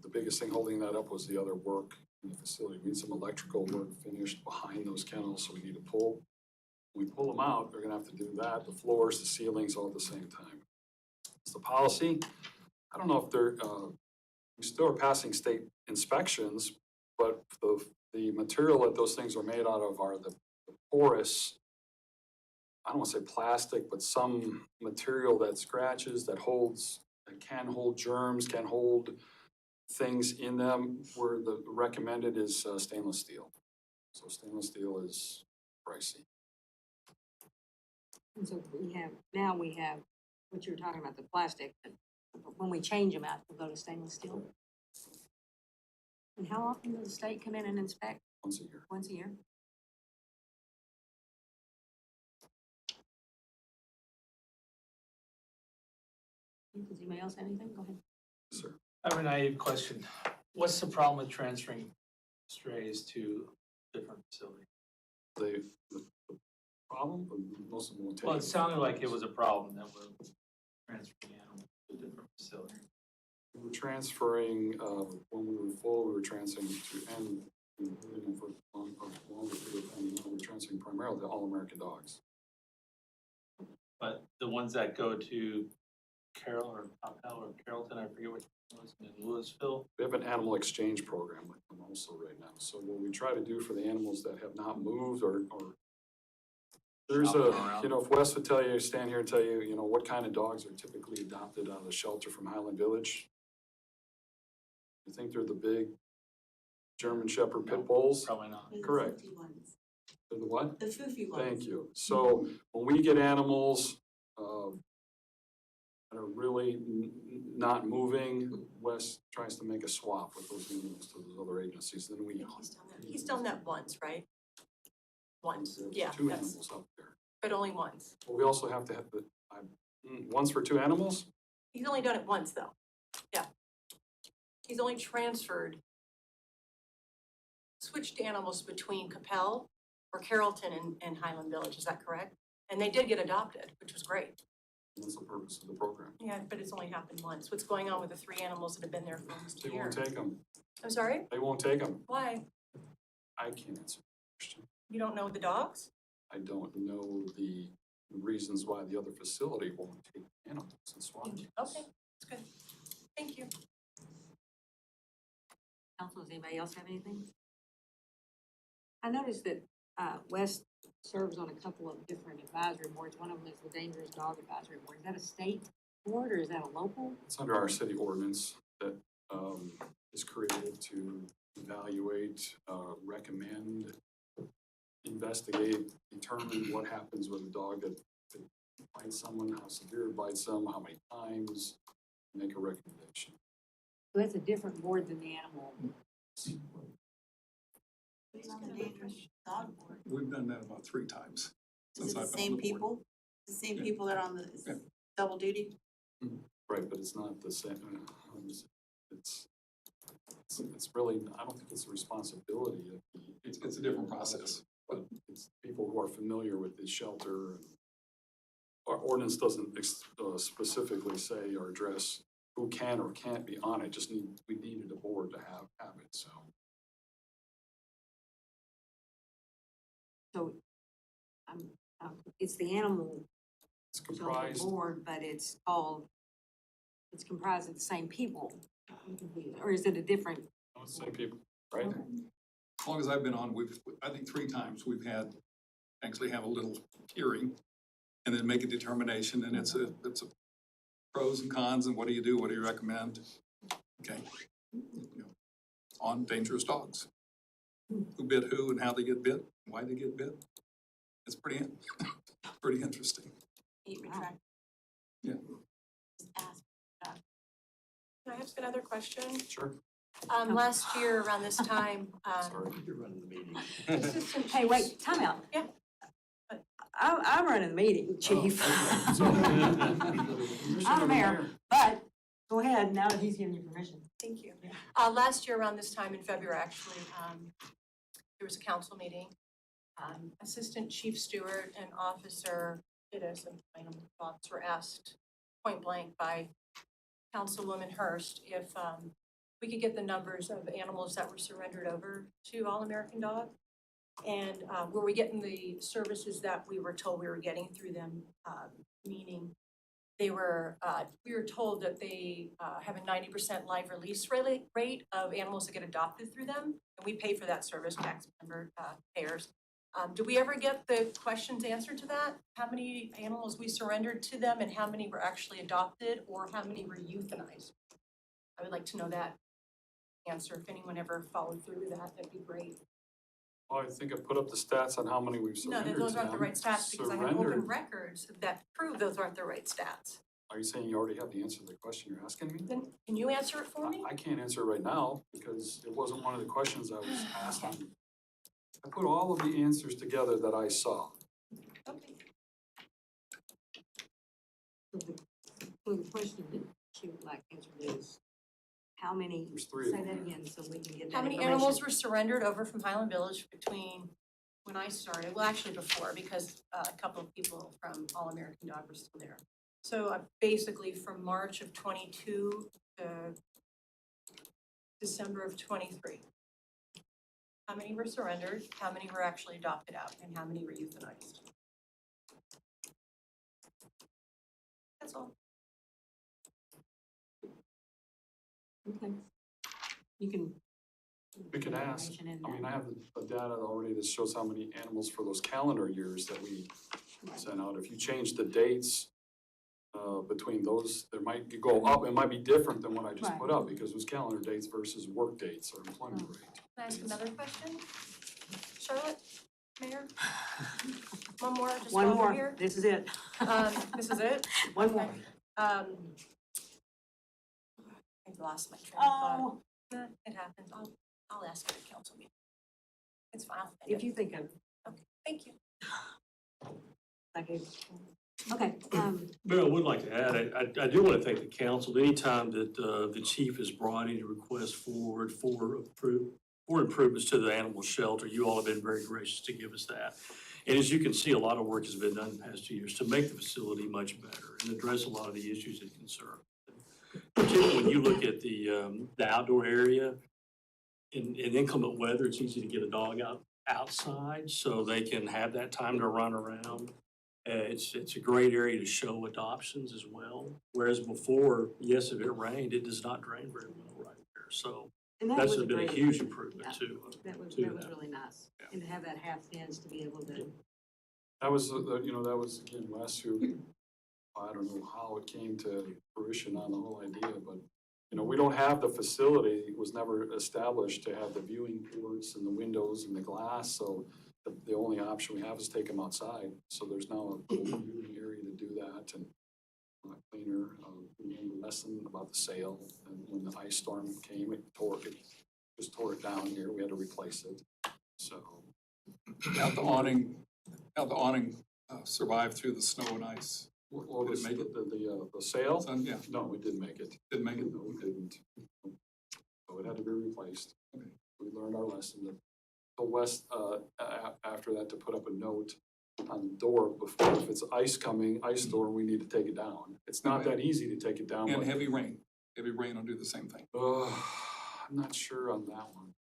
the biggest thing holding that up was the other work in the facility. We need some electrical work finished behind those kennels, so we need to pull. When we pull them out, they're gonna have to do that, the floors, the ceilings, all at the same time. It's the policy. I don't know if they're, we still are passing state inspections, but the material that those things are made out of are the porous, I don't wanna say plastic, but some material that scratches, that holds, that can hold germs, can hold things in them, where the recommended is stainless steel. So stainless steel is pricey. And so we have what you were talking about, the plastic, but when we change them out, we'll go to stainless steel. And how often does the state come in and inspect? Once a year. Once a year? Does anybody else have anything? Go ahead. Sir. I have a naive question. What's the problem with transferring strays to different facilities? The problem, most of them will take. Well, it sounded like it was a problem that we're transferring animals to different facilities. We were transferring, when we were full, we were transferring to, and for a longer period of time, we were transferring primarily to all-American dogs. But the ones that go to Carroll or Coppell or Carrollton, I forget which one was in Louisville. We have an animal exchange program with them also right now. So what we try to do for the animals that have not moved or there's Shop them a, around. you know, if Wes would tell you, stand here and tell you, you know, what kind of dogs are typically adopted out of the shelter from Highland Village? You think they're the big German Shepherd pit bulls? Probably not. Correct. They're the what? The foofy ones. Thank you. So when we get animals, that are really not moving, Wes tries to make a swap with those animals to those other agencies, then we. He's done that once, right? Once, There's yeah, two that's, animals out there. but only once. But we also have to have once for two animals? He's only done it once, though. Yeah. He's only transferred, switched animals between Capel or Carrollton and Highland Village, is that correct? And they did get adopted, which was great. That's the purpose of the program. Yeah, but it's only happened once. What's going on with the 3 animals that have been there for almost They a year? won't take them. I'm sorry? They won't take them. Why? I can't answer the question. You don't know the dogs? I don't know the reasons why the other facility won't take animals and swap. Okay, that's good. Thank you. Council, does anybody else have anything? I noticed that Wes serves on a couple of different advisory boards. One of them is the Dangerous Dog Advisory Board. Is that a state board or is that a local? It's under our city ordinance that is created to evaluate, recommend, investigate, determine what happens with a dog that bites someone, how severe it bites them, how many times, make a recommendation. So that's a different board than the animal. Who's on the dangerous dog board? We've done that about 3 times. Is since it the I've been on same the board. people? The same Yeah. people that are on the Yeah. double duty? Right, but it's not the same, it's really, I don't think it's the responsibility of the. It's a different process. But it's people who are familiar with the shelter. Our ordinance doesn't specifically say or address who can or can't be on it, just we needed a board to have it, so. So it's the animal It's shelter comprised, board, but it's comprised of the same people. I'm confused. Or is it a different? it's the same people, right? As long as I've been on, I think 3 times we've actually have a little hearing and then make a determination, and it's a pros and cons, and what do you recommend? Okay. You know, on dangerous dogs. Who bit who and how they get bit, why they get bit. It's pretty interesting. Retract. Yeah. Just ask. Can I ask another question? Sure. Last year around this time, Sorry, you're running the meeting. Assistant Hey, wait, time out. Yeah. I'm running the meeting, chief. Commissioner I'm the mayor, but go ahead now that he's giving you permission. thank you. Last year around this time in February, actually, there was a council meeting. Assistant Chief Stewart and Officer Pittis and Fox were asked point blank by Councilwoman Hurst if we could get the numbers of animals that were surrendered over to All American Dog. And were we getting the services that we were told we were getting through them? Meaning they were, we were told that they have a 90% live release rate of animals that get adopted through them. And we pay for that service, tax member payers. Do we ever get the questions answered to that? How many animals we surrendered to them and how many were actually adopted or how many were euthanized? I would like to know that answer. If anyone ever followed through with that, that'd be great. Well, I think I put up the stats on how many we've No, surrendered those to aren't the them. right stats because I have open Surrendered. records that prove those aren't the right stats. Are you saying you already have the answer to the question you're asking me? Then can you answer it for me? I can't answer it right now because it wasn't one of the questions I was asked. I put all of the answers together that I saw. Okay. So the question that she would like answered is, how many, There's three of say them. that again so we can get that How many information. animals were surrendered over from Highland Village between when I started, well, actually before, because a couple of people from All American Dog were still there. So basically from March of 22 to December of 23. How many were surrendered, how many were actually adopted out, and how many were euthanized? That's all. Okay. You can. We can ask. information in I mean, that. I have the data already that shows how many animals for those calendar years that we sent out. If you change the dates between those, there might go up. It might be different than what I just put up because it was calendar dates versus work dates or employment rate. Can I ask another question? Charlotte, Mayor? One more, just One while we're more, here. this is it. This is it? One more. I lost my train of thought. Oh, It happens. I'll ask at the council meeting. It's fine. if you think of, Okay, thank you. okay. Okay, Mayor, I would like to add, I do want to thank the council. Anytime that the chief has brought any request forward for improvements to the animal shelter, you all have been very gracious to give us that. And as you can see, a lot of work has been done in the past 2 years to make the facility much better and address a lot of the issues and concerns. Particularly when you look at the outdoor area, in inclement weather, it's easy to get a dog outside so they can have that time to run around. It's a great area to show adoptions as well. Whereas before, yes, if it rained, it does not drain very well right there. So and that that's was been a great huge improvement. improvement too. That was to really nice. And to have that half fence to be able to, That was, that was again, Wes, who, I don't know how it came to fruition on the whole idea, but, we don't have the facility, it was never established to have the viewing ports and the windows and the glass, so the only option we have is take them outside. So there's now a little viewing area to do that and cleaner. We learned a lesson about the sail, and when the ice storm came, it just tore it down here, we had to replace it, so. How'd the awning survive through the snow and ice? Well, Did it make it? the sail? Yeah, No, we didn't make it. didn't make it? No, we didn't. So it had to be replaced. Okay. We learned our lesson. The West, after that, to put up a note on the door before, if it's ice storm, we need to take it down. It's not that easy to take it down. And but, heavy rain will do the same thing. I'm not sure on that one.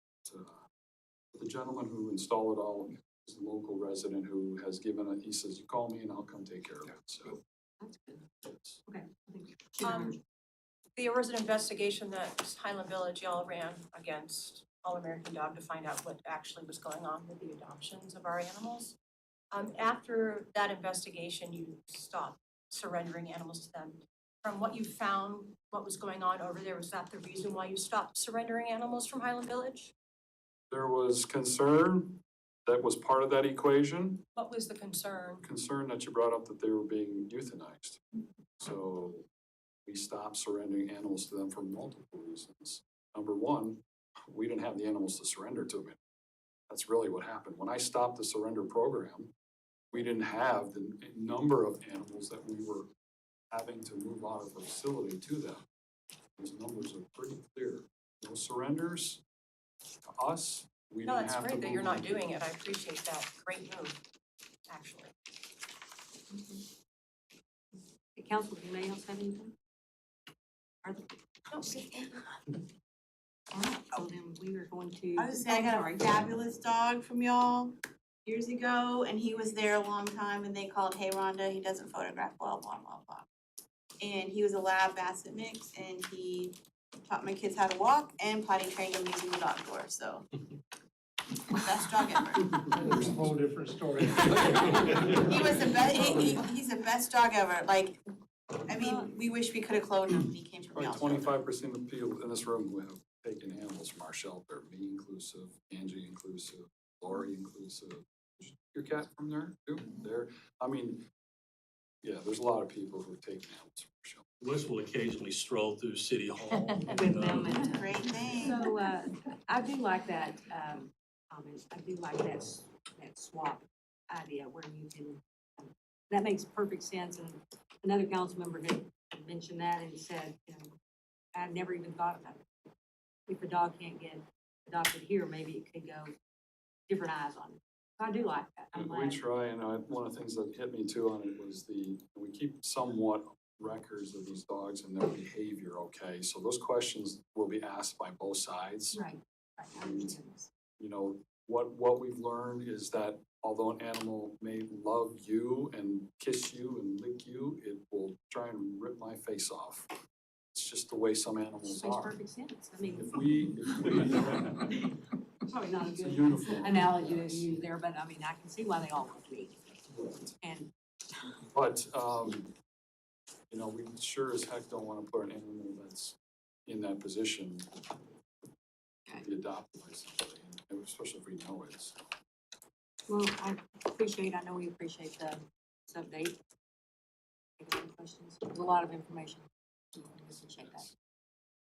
The gentleman who installed it all is a local resident who has given it, he says, you call me and I'll come take care of it, so. that's good. it's- Okay. I think- There was an investigation that Highland Village y'all ran against All American Dog to find out what actually was going on with the adoptions of our animals. After that investigation, you stopped surrendering animals to them. From what you found, what was going on over there, was that the reason why you stopped surrendering animals from Highland Village? There was concern that was part of that equation. What was the concern? Concern that you brought up that they were being euthanized. So we stopped surrendering animals to them for multiple reasons. Number one, we didn't have the animals to surrender to them. That's really what happened. When I stopped the surrender program, we didn't have the number of animals that we were having to move out of the facility to them. Those numbers are pretty clear. No surrenders to us, we No, didn't that's have to great that move you're not them to doing them. it. I appreciate that. Great move, actually. The council, anybody else have anything? Are there- Oh, see, All right, so then we are going to. I was saying, I got a fabulous dog from y'all years ago, and he was there a long time, and they called, hey Rhonda, he doesn't photograph well, blah, blah, blah. And he was a lab basset mix, and he taught my kids how to walk and potty trained them using the dog door, so. Best dog ever. There's a whole different story. He was the best, he's the best dog ever, like, I mean, we wish we could have cloned him when he came from Probably y'all's. 25% of people in this room who have taken animals from our shelter, me inclusive, Angie inclusive, Lori inclusive. Your cat from there too? There, I mean, yeah, there's a lot of people who've taken animals from our shelter. Wes will occasionally stroll through City Hall. With them and- Great thing. So, I do like that, comment, I do like that swap idea where you can, that makes perfect sense, and another council member had mentioned that and said, you know, I never even thought about it. If a dog can't get adopted here, maybe it could go different eyes on it. So I do like that, I'm We glad. try, and one of the things that hit me too on it was we keep somewhat records of these dogs and their behavior, okay? So those questions will be asked by both sides. Right, right, I understand this. You know, what we've learned is that although an animal may love you and kiss you and lick you, it will try and rip my face off. It's just the way some animals Makes are. perfect sense, I mean, If we probably not a It's a good uniform. analogy to use there, but I mean, I can see why they all want to be. And But, you know, we sure as heck don't want to put an animal that's in that position to be adopted by somebody, and especially if we know it. So, well, I know we appreciate the update. Any questions? There's a lot of information. We appreciate that.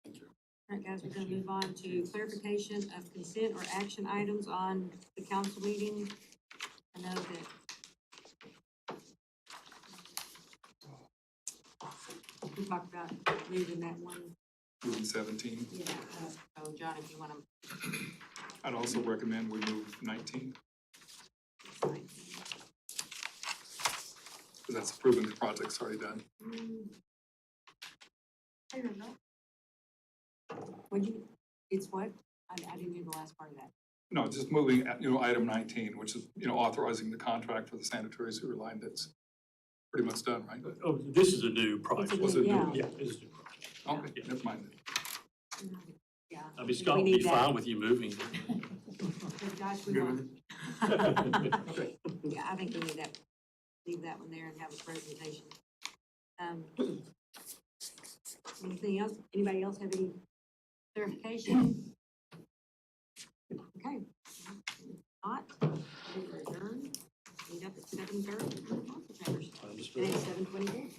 thank you. All right, guys, we're gonna move on to clarification of consent or action items on the council meeting. I know that we talked about moving that one, Moving 17. yeah, so John, if you wanna. I'd also recommend we move 19, because that's proven the project's already done. I don't know. Would you, it's what? I didn't hear the last part of that. No, just moving, item 19, which is, authorizing the contract for the sanitary sewer line that's pretty much done, right? Oh, this is a new project. Was it new? Yeah. Yeah, this is a new project. Okay, never mind. Yeah. I mean, Scott will be fine with you moving. Josh, we Good want, with it? yeah, I think we need that, leave that one there and have a presentation. Anything else? Anybody else have any clarification? Okay. Not, we're adjourned. Meet up at 7:30 in the council chambers. And it's 7:22.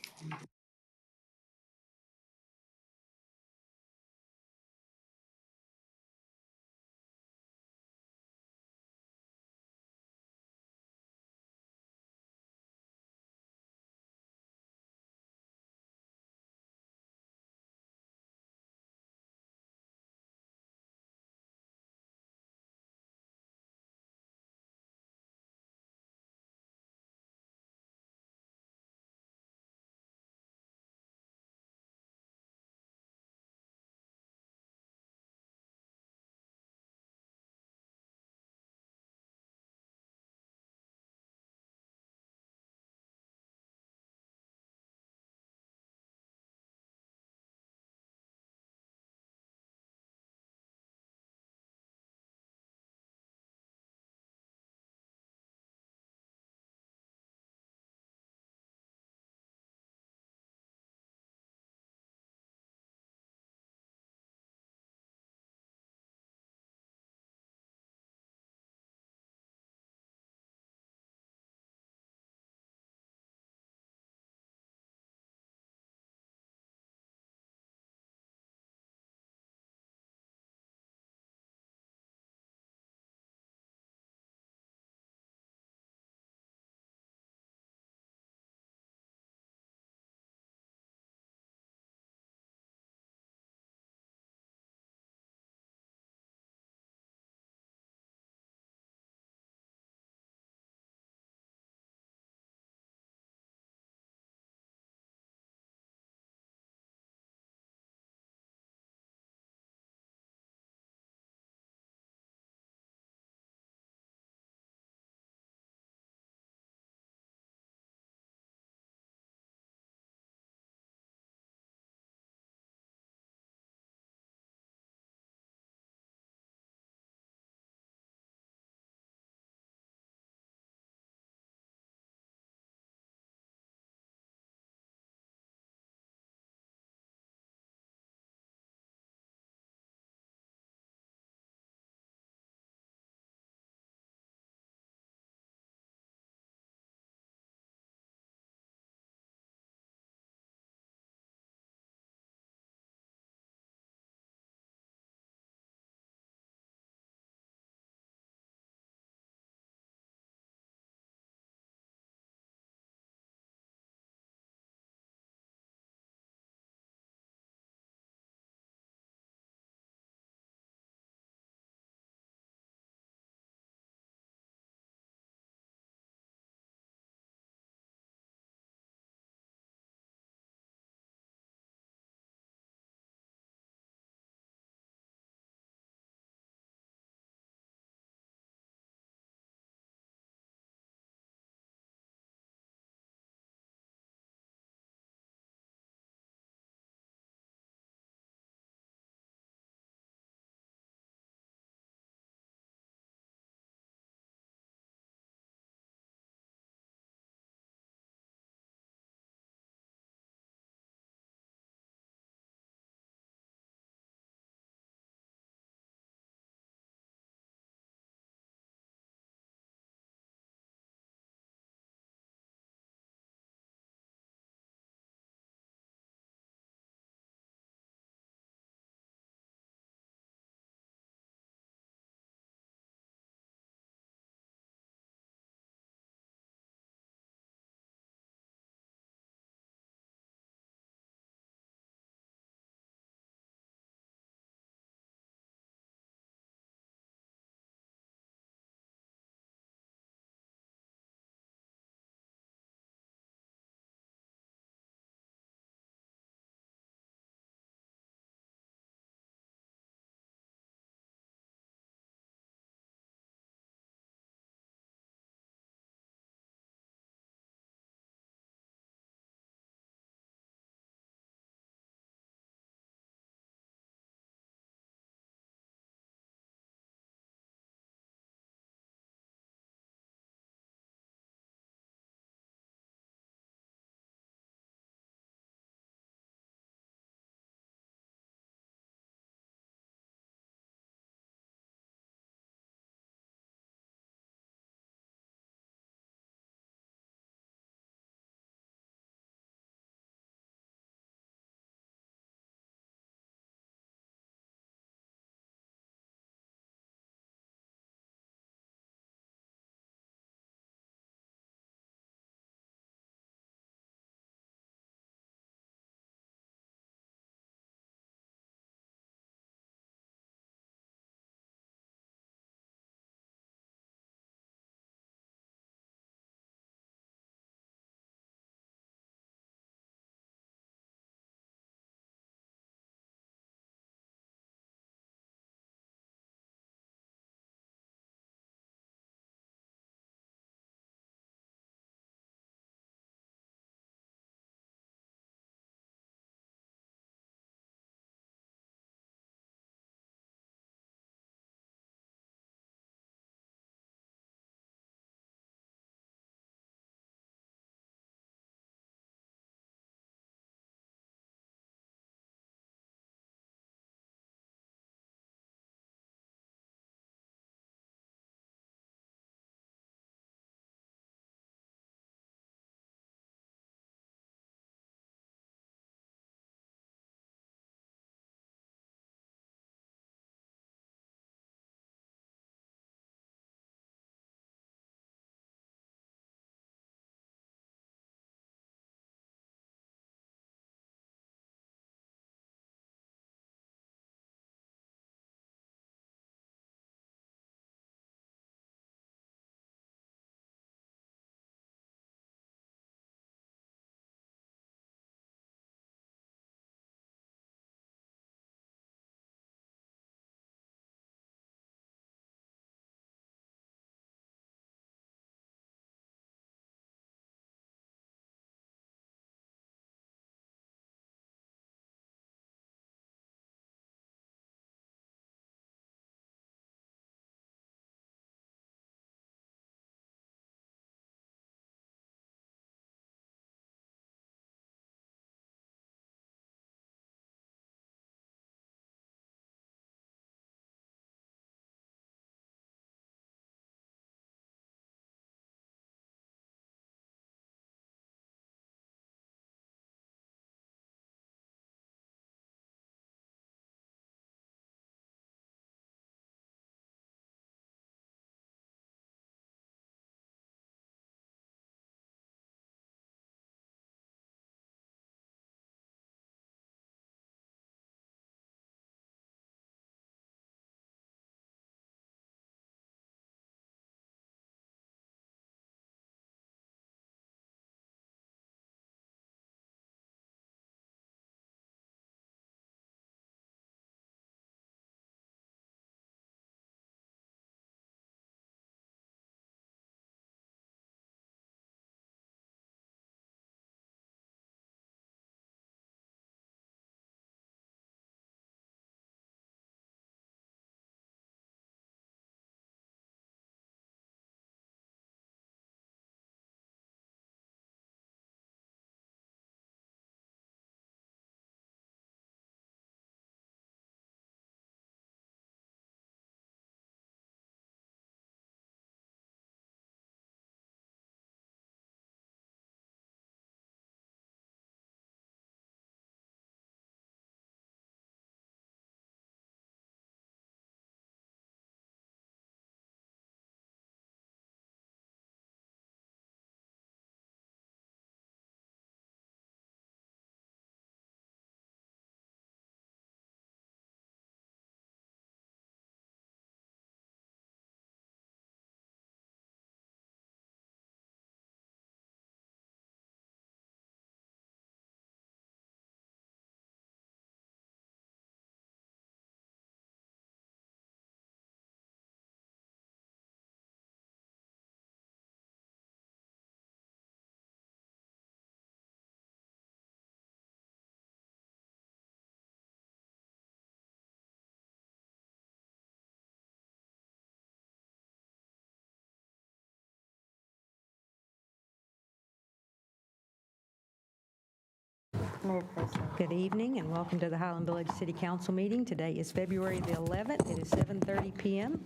Good evening and welcome to the Highland Village City Council meeting. Today is February the 11th. It is 7:30 p.m.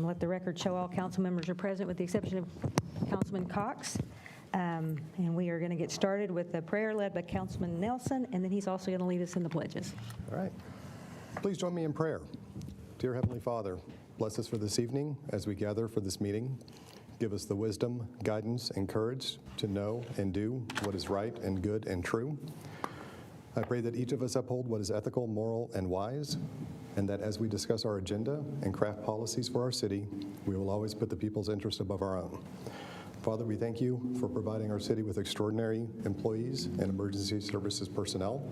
Let the record show all council members are present with the exception of Councilman Cox. And we are going to get started with a prayer led by Councilman Nelson, and then he's also going to lead us in the pledges. All right. Please join me in prayer. Dear Heavenly Father, bless us for this evening as we gather for this meeting. Give us the wisdom, guidance, and courage to know and do what is right and good and true. I pray that each of us uphold what is ethical, moral, and wise, and that as we discuss our agenda and craft policies for our city, we will always put the people's interest above our own. Father, we thank you for providing our city with extraordinary employees and emergency services personnel.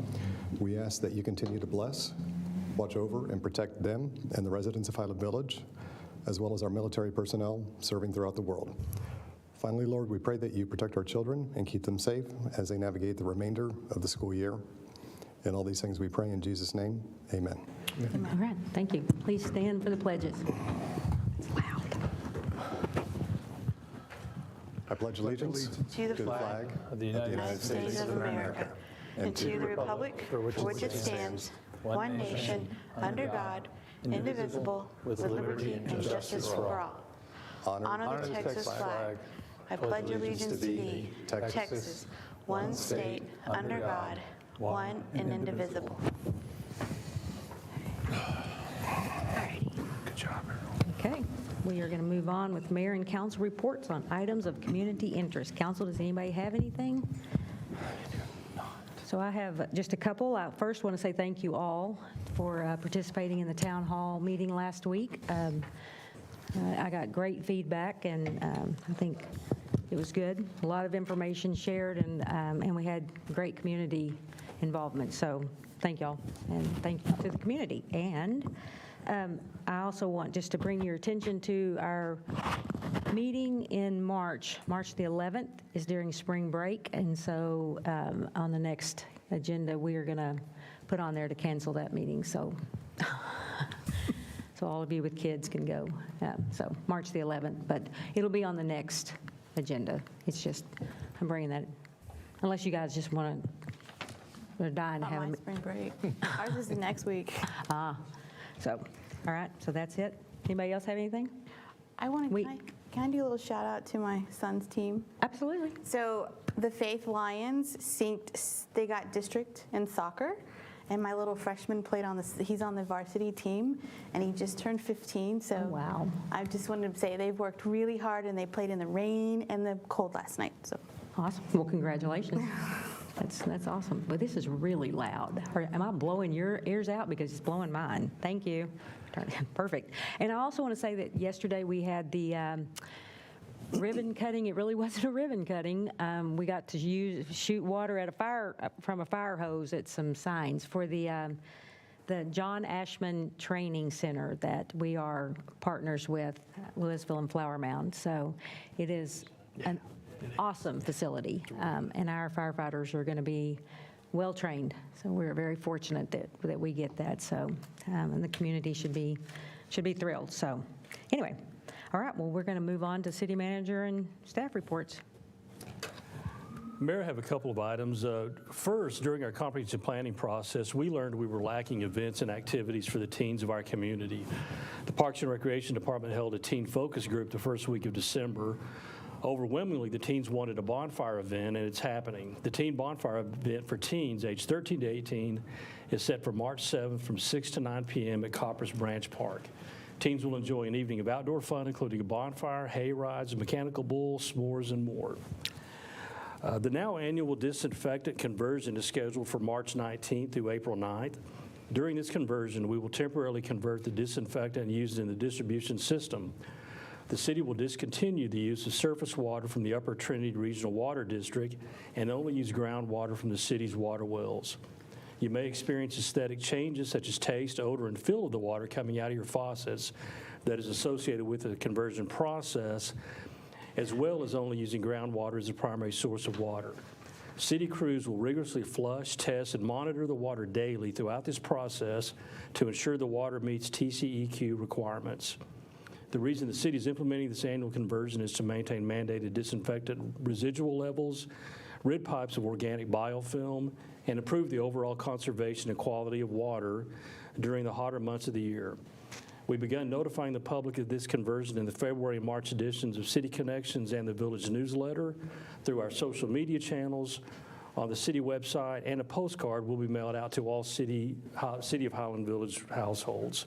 We ask that you continue to bless, watch over, and protect them and the residents of Highland Village, as well as our military personnel serving throughout the world. Finally, Lord, we pray that you protect our children and keep them safe as they navigate the remainder of the school year. And all these things we pray in Jesus' name, amen. All right, thank you. Please stand for the pledges. It's loud. I pledge allegiance To the flag of the United States of America, and to the republic for which it stands, one nation, under God, indivisible, with liberty and justice for all. Honor the Texas flag. I pledge allegiance to thee, Texas, one state, under God, one and indivisible. Good job, Okay, we are going to move on with mayor and council reports on items of community interest. Council, does anybody have anything? So I have just a couple. I first want to say thank you all for participating in the town hall meeting last week. I got great feedback, and I think it was good. A lot of information shared, and we had great community involvement. So thank y'all, and thank you to the community. And I also want just to bring your attention to our meeting in March. March the 11th is during spring break, and so on the next agenda, we are going to put on there to cancel that meeting. So so all of you with kids can go. So March the 11th, but it'll be on the next agenda. It's just, I'm bringing that, unless you guys just want to, we're dying to have My a spring break. Ours is the next week. So, all right, so that's it. Anybody else have anything? I want to, can I do a little shout out to my son's team? Absolutely. So the Faith Lions they got district in soccer, and my little freshman played he's on the varsity team, and he just turned 15. So Oh, wow. I just wanted to say they've worked really hard, and they played in the rain and the cold last night. So Awesome. Well, congratulations. That's awesome. But this is really loud. Am I blowing your ears out? Because it's blowing mine. Thank you. Perfect. And I also want to say that yesterday we had the ribbon cutting. It really wasn't a ribbon cutting. We got to shoot water at from a fire hose at some signs for the John Ashman Training Center that we are partners with, Louisville and Flower Mound. So it is an awesome facility, and our firefighters are going to be well-trained. So we're very fortunate that we get that. So, and the community should be thrilled. So anyway, all right, well, we're going to move on to city manager and staff reports. Mayor, I have a couple of items. First, during our comprehensive planning process, we learned we were lacking events and activities for the teens of our community. The Parks and Recreation Department held a teen focus group the first week of December. Overwhelmingly, the teens wanted a bonfire event, and it's happening. The teen bonfire event for teens aged 13 to 18 is set for March 7th from 6 to 9 p.m. at Coppers Branch Park. Teens will enjoy an evening of outdoor fun, including a bonfire, hay rides, a mechanical bull, s'mores, and more. The now annual disinfectant conversion is scheduled for March 19th through April 9th. During this conversion, we will temporarily convert the disinfectant used in the distribution system. The city will discontinue the use of surface water from the Upper Trinity Regional Water District and only use groundwater from the city's water wells. You may experience aesthetic changes such as taste, odor, and feel of the water coming out of your faucets that is associated with the conversion process, as well as only using groundwater as a primary source of water. City crews will rigorously flush, test, and monitor the water daily throughout this process to ensure the water meets TCEQ requirements. The reason the city is implementing this annual conversion is to maintain mandated disinfectant residual levels, rid pipes of organic biofilm, and improve the overall conservation and quality of water during the hotter months of the year. We began notifying the public of this conversion in the February and March editions of City Connections and the Village newsletter, through our social media channels, on the city website, and a postcard will be mailed out to all City of Highland Village households.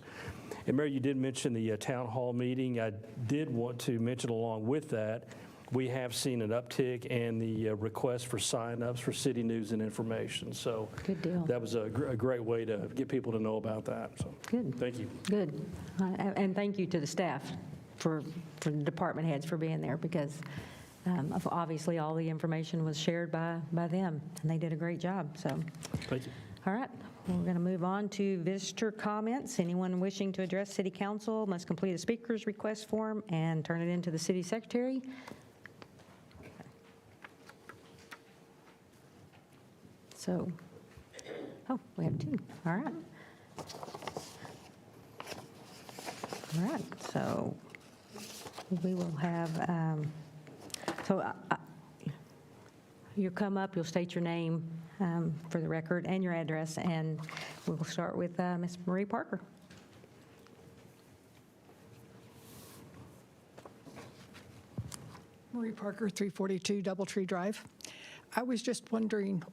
And Mayor, you did mention the town hall meeting. I did want to mention along with that, we have seen an uptick in the request for signups for city news and information. So Good deal. that was a great way to get people to know about that. So Good. thank you. Good. And thank you to the staff for the department heads for being there, because obviously all the information was shared by them, and they did a great job, so. Thank you. All right, we're going to move on to visitor comments. Anyone wishing to address City Council must complete a speaker's request form and turn it into the city secretary. So, oh, we have two. All right. All right, so we will have, you'll come up, you'll state your name for the record and your address, and we will start with Ms. Marie Parker. Marie Parker, 342 Doubletree Drive. I was just wondering,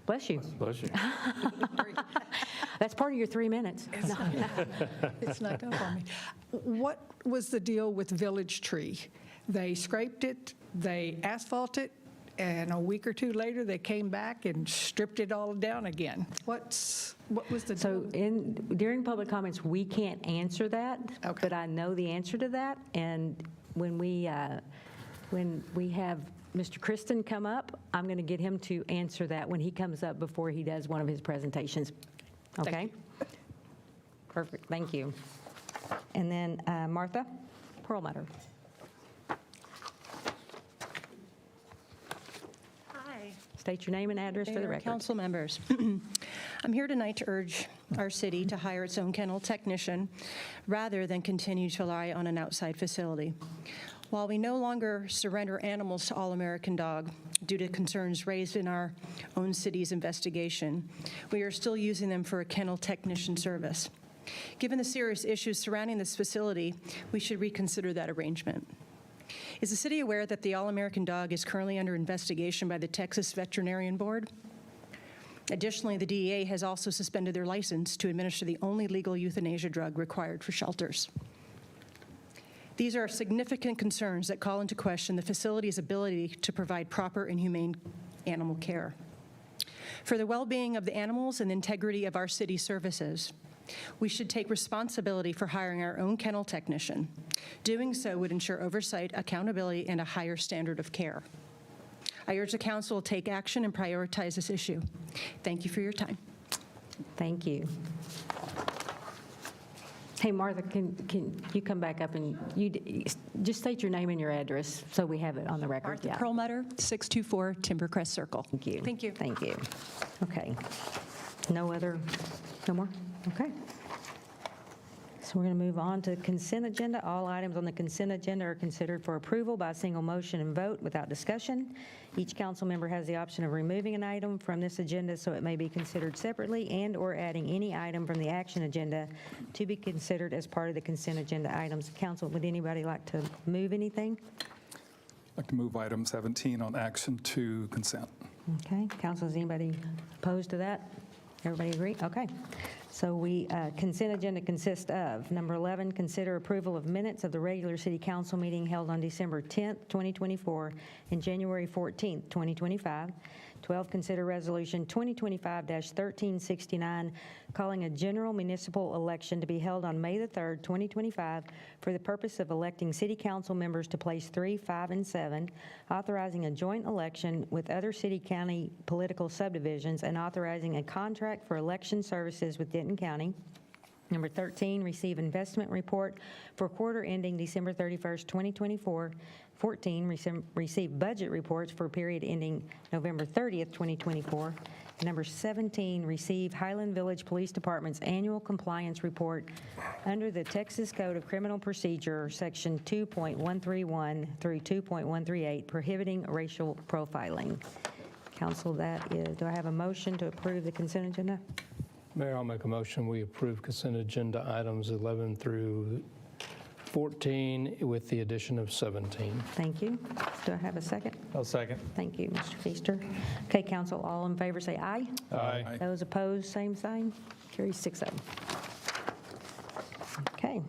Bless you. Bless you. That's part of your 3 minutes. it's not up on me. What was the deal with Village Tree? They scraped it, they asphalted, and a week or two later, they came back and stripped it all down again. What was the So deal? during public comments, we can't answer that, Okay. but I know the answer to that. And when we have Mr. Kristen come up, I'm going to get him to answer that when he comes up before he does one of his presentations. Thank Okay? Perfect, thank you. And then Martha Perlmutter. Hi. State your name and address for the Mayor, record. council members. I'm here tonight to urge our city to hire its own kennel technician rather than continue to rely on an outside facility. While we no longer surrender animals to All American Dog due to concerns raised in our own city's investigation, we are still using them for a kennel technician service. Given the serious issues surrounding this facility, we should reconsider that arrangement. Is the city aware that the All American Dog is currently under investigation by the Texas Veterinarian Board? Additionally, the DEA has also suspended their license to administer the only legal euthanasia drug required for shelters. These are significant concerns that call into question the facility's ability to provide proper and humane animal care. For the well-being of the animals and the integrity of our city services, we should take responsibility for hiring our own kennel technician. Doing so would ensure oversight, accountability, and a higher standard of care. I urge the council to take action and prioritize this issue. Thank you for your time. Thank you. Hey, Martha, can you come back up and you just state your name and your address so we have it on the record? Martha Perlmutter, 624 Timbercrest Circle. Thank you. Thank you. Thank you. Okay. No more? Okay. So we're going to move on to consent agenda. All items on the consent agenda are considered for approval by a single motion and vote without discussion. Each council member has the option of removing an item from this agenda so it may be considered separately, and/or adding any item from the action agenda to be considered as part of the consent agenda items. Council, would anybody like to move anything? I'd like to move item 17 on action to consent. Okay. Council, is anybody opposed to that? Everybody agree? Okay. So consent agenda consists of, number 11, consider approval of minutes of the regular city council meeting held on December 10th, 2024, and January 14th, 2025. 12, consider resolution 2025-1369, calling a general municipal election to be held on May the 3rd, 2025, for the purpose of electing city council members to place 3, 5, and 7, authorizing a joint election with other city-county political subdivisions, and authorizing a contract for election services with Denton County. Number 13, receive investment report for quarter ending December 31st, 2024. 14, receive budget reports for period ending November 30th, 2024. And number 17, receive Highland Village Police Department's annual compliance report under the Texas Code of Criminal Procedure, Section 2.131 through 2.138, prohibiting racial profiling. Council, that is, do I have a motion to approve the consent agenda? Mayor, I'll make a motion, we approve consent agenda items 11 through 14 with the addition of 17. Thank you. Do I have a second? I'll second. Thank you, Mr. Feaster. Okay, council, all in favor say aye. Aye. Those opposed, same sign. Carries 6-0. Okay,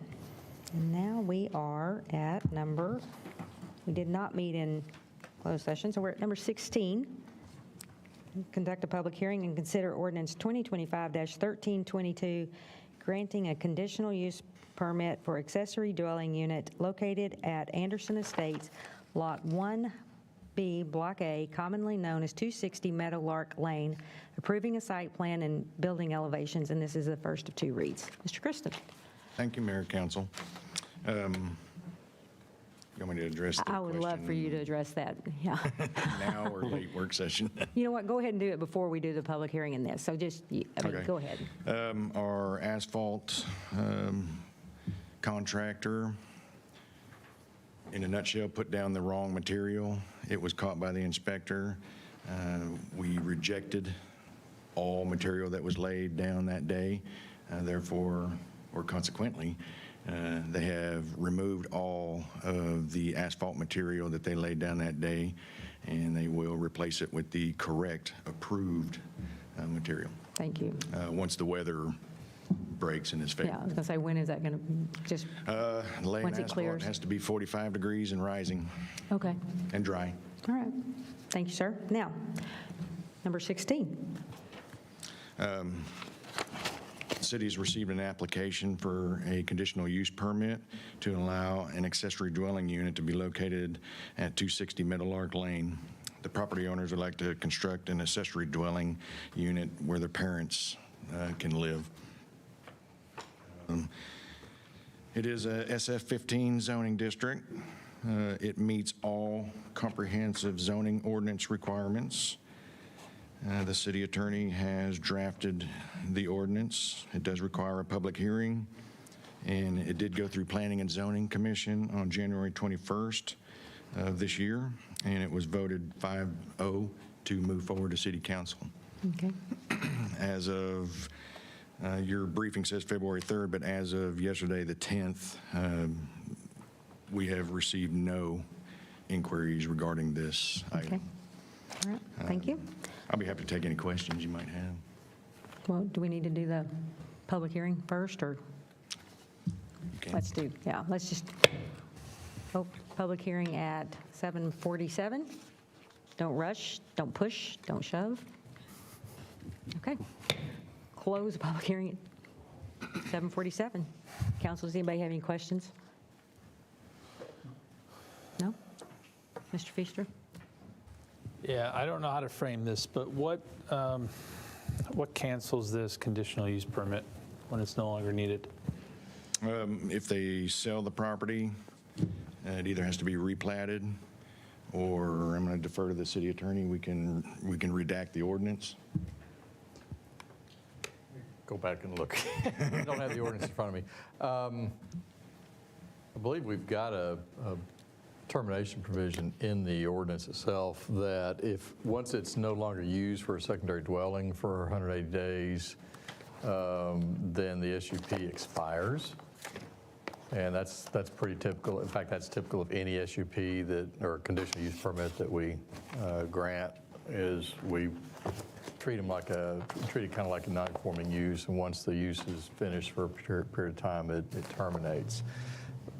and now we are at we did not meet in closed session, so we're at number 16. Conduct a public hearing and consider ordinance 2025-1322, granting a conditional use permit for accessory dwelling unit located at Anderson Estates, Lot 1B, Block A, commonly known as 260 Meadowlark Lane, approving a site plan and building elevations, and this is the first of 2 reads. Mr. Christen. Thank you, Mayor, Council. You want me to address the question? I would love for you to address that, yeah. Now or late work session? You know what, go ahead and do it before we do the public hearing in this, so just, Okay. go ahead. Our asphalt contractor, in a nutshell, put down the wrong material. It was caught by the inspector. We rejected all material that was laid down that day. Therefore, or consequently, they have removed all of the asphalt material that they laid down that day, and they will replace it with the correct approved material. Thank you. Once the weather breaks in his favor. Yeah, I was going to say, when is that going to, just, Laying once it asphalt clears? has to be 45 degrees and rising okay, and dry. all right. Thank you, sir. Now, number 16. The city has received an application for a conditional use permit to allow an accessory dwelling unit to be located at 260 Meadowlark Lane. The property owners would like to construct an accessory dwelling unit where their parents can live. It is a SF-15 zoning district. It meets all comprehensive zoning ordinance requirements. The city attorney has drafted the ordinance. It does require a public hearing, and it did go through Planning and Zoning Commission on January 21st of this year, and it was voted 5-0 to move forward to City Council. Okay. As of, your briefing says February 3rd, but as of yesterday, the 10th, we have received no inquiries regarding this Okay. item. All right, thank you. I'll be happy to take any questions you might have. Well, do we need to do the public hearing first, or? Okay. Let's just, public hearing at 7:47. Don't rush, don't push, don't shove. Okay. Close the public hearing at 7:47. Council, does anybody have any questions? No? Mr. Feaster? Yeah, I don't know how to frame this, but what cancels this conditional use permit when it's no longer needed? If they sell the property, it either has to be replatted, or I'm going to defer to the city attorney. We can redact the ordinance. Go back and look. I don't have the ordinance in front of me. I believe we've got a termination provision in the ordinance itself that if, once it's no longer used for a secondary dwelling for 180 days, then the SUP expires. And that's pretty typical. In fact, that's typical of any SUP that, or conditional use permit that we grant, is we treat them treat it kind of like a non-conforming use, and once the use is finished for a period of time, it terminates.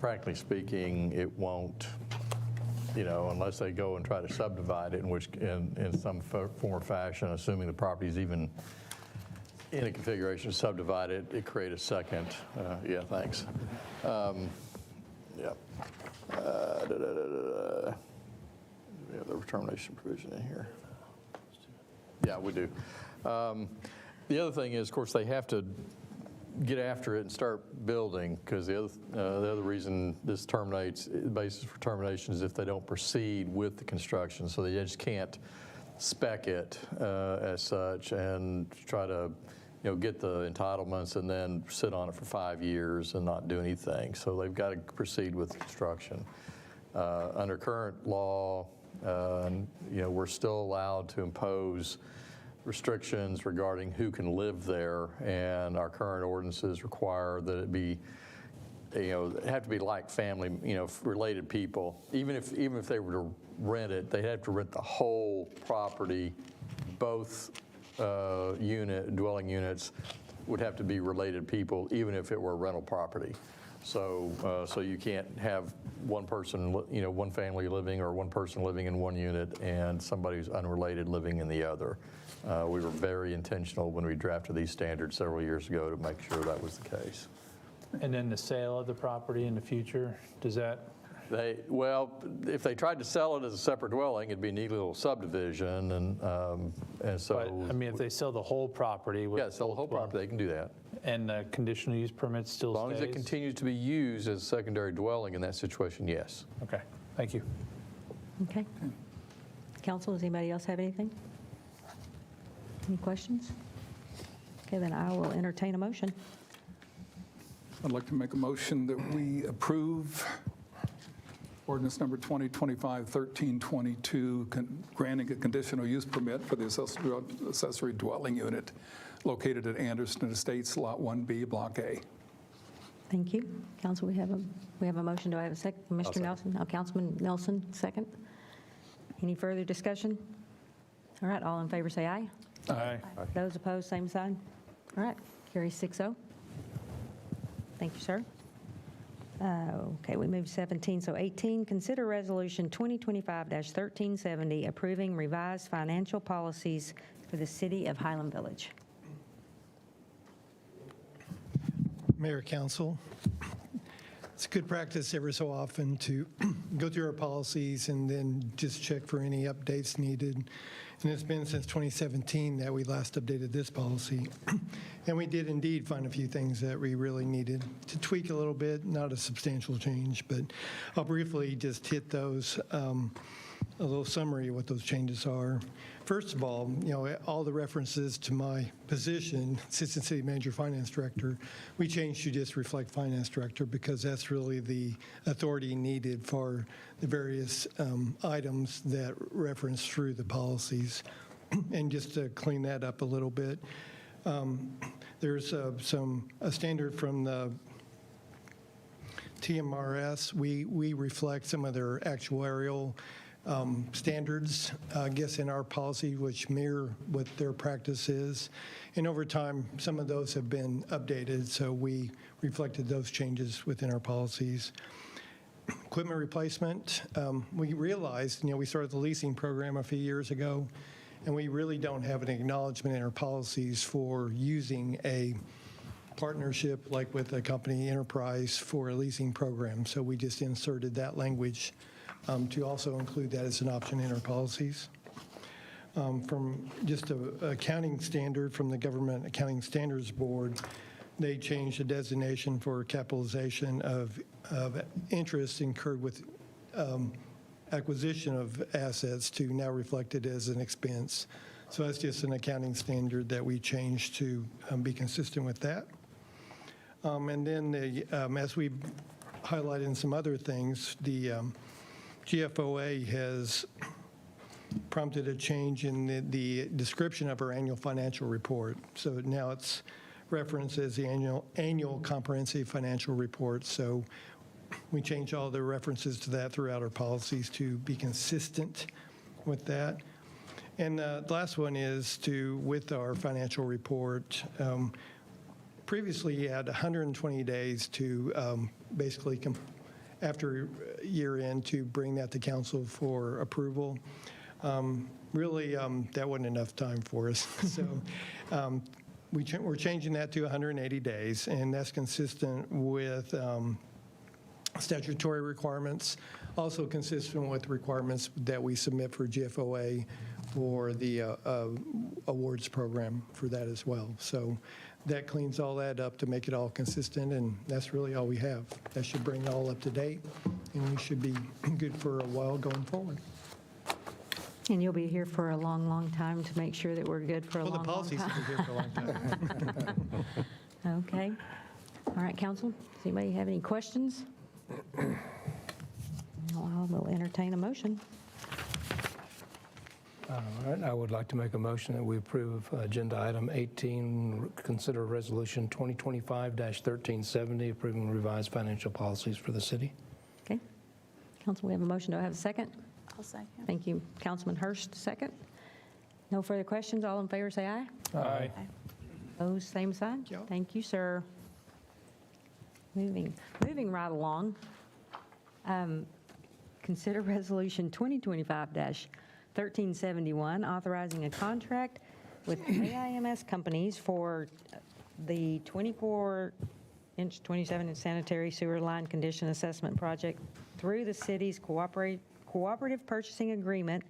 Practically speaking, it won't, unless they go and try to subdivide it, in some form or fashion, assuming the property is even in a configuration to subdivide it, it create a second. Yeah, thanks. Yeah. We have the termination provision in here. Yeah, we do. The other thing is, of course, they have to get after it and start building, because the other reason this terminates, the basis for termination is if they don't proceed with the construction. So they just can't spec it as such and try to, get the entitlements and then sit on it for 5 years and not do anything. So they've got to proceed with construction. Under current law, we're still allowed to impose restrictions regarding who can live there, and our current ordinances require that it be, it have to be like family, related people. Even if they were to rent it, they'd have to rent the whole property. Both dwelling units would have to be related people, even if it were a rental property. So you can't have one person, one family living, or one person living in one unit and somebody who's unrelated living in the other. We were very intentional when we drafted these standards several years ago to make sure that was the case. And then the sale of the property in the future, does that? If they tried to sell it as a separate dwelling, it'd be a neat little subdivision, and so. But, I mean, if they sell the whole property. Yeah, sell the whole property, they can do that. And the conditional use permit still stays? As long as it continues to be used as a secondary dwelling in that situation, yes. Okay, thank you. Okay. Council, does anybody else have anything? Any questions? Okay, then I will entertain a motion. I'd like to make a motion that we approve ordinance number 2025-1322, granting a conditional use permit for the accessory dwelling unit located at Anderson Estates, Lot 1B, Block A. Thank you. Council, we have a motion. Do I have a second? Mr. Nelson? Oh, Councilman Nelson, second. Any further discussion? All right, all in favor say aye. Aye. Those opposed, same sign. All right, carries 6-0. Thank you, sir. Okay, we moved 17. So 18, consider resolution 2025-1370 approving revised financial policies for the city of Highland Village. Mayor, Council, it's good practice every so often to go through our policies and then just check for any updates needed. And it's been since 2017 that we last updated this policy. And we did indeed find a few things that we really needed to tweak a little bit, not a substantial change, but I'll briefly just hit those, a little summary of what those changes are. First of all, all the references to my position, Assistant City Manager, Finance Director, we changed to just reflect Finance Director because that's really the authority needed for the various items that reference through the policies. And just to clean that up a little bit, there's a standard from the TMRS. We reflect some of their actuarial standards, I guess, in our policy, which mirror what their practice is. And over time, some of those have been updated, so we reflected those changes within our policies. Equipment replacement, we realized, we started the leasing program a few years ago, and we really don't have an acknowledgement in our policies for using a partnership like with a company enterprise for a leasing program. So we just inserted that language to also include that as an option in our policies. From just an accounting standard from the Government Accounting Standards Board, they changed the designation for capitalization of interest incurred with acquisition of assets to now reflected as an expense. So that's just an accounting standard that we changed to be consistent with that. And then as we highlighted in some other things, the GFOA has prompted a change in the description of our annual financial report. So now it's referenced as the annual comprehensive financial report. So we change all the references to that throughout our policies to be consistent with that. And the last one is with our financial report, previously you had 120 days to basically after year end to bring that to council for approval. Really, that wasn't enough time for us. So we're changing that to 180 days, and that's consistent with statutory requirements, also consistent with requirements that we submit for GFOA for the awards program for that as well. So that cleans all that up to make it all consistent, and that's really all we have. That should bring it all up to date, and we should be good for a while going forward. And you'll be here for a long, long time to make sure that we're good for a Well, long, the long policies will time. be here for a long time. Okay. All right, council, does anybody have any questions? I will entertain a motion. All right, I would like to make a motion that we approve agenda item 18, consider resolution 2025-1370, approving revised financial policies for the city. Okay. Council, we have a motion. Do I have a second? I'll second. Thank you. Councilman Hurst, second. No further questions. All in favor, say aye. Aye. Opposed, same sign. you. Thank you, sir. Moving right along. Consider resolution 2025-1371, authorizing a contract with AIMS companies for the 24-inch, 27-inch sanitary sewer line condition assessment project through the city's cooperative purchasing agreement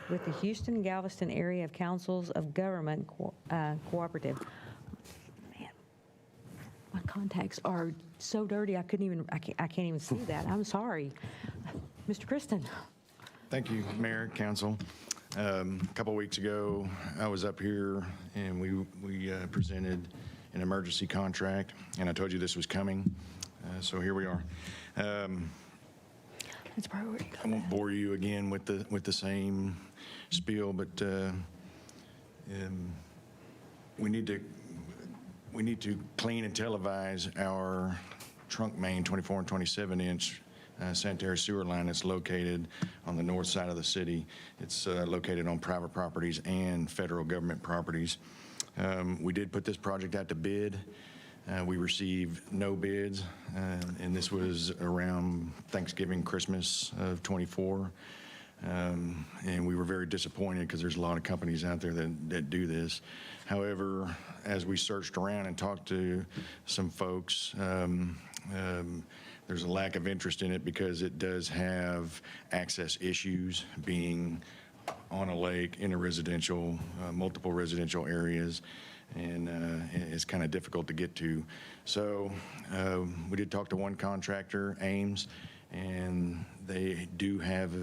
with the Houston and Galveston Area of Councils of Government Cooperative. Man, my contacts are so dirty, I can't even see that. I'm sorry. Mr. Kristen. Thank you, Mayor, Council. A couple weeks ago, I was up here and we presented an emergency contract, and I told you this was coming, so here we are. It's priority. I won't bore you again with the same spiel, but we need to clean and televise our trunk main 24 and 27-inch sanitary sewer line that's located on the north side of the city. It's located on private properties and federal government properties. We did put this project out to bid. We received no bids, and this was around Thanksgiving, Christmas of '24. And we were very disappointed because there's a lot of companies out there that do this. However, as we searched around and talked to some folks, there's a lack of interest in it because it does have access issues, being on a lake in a residential, multiple residential areas, and it's kind of difficult to get to. So we did talk to one contractor, Ames, and they do have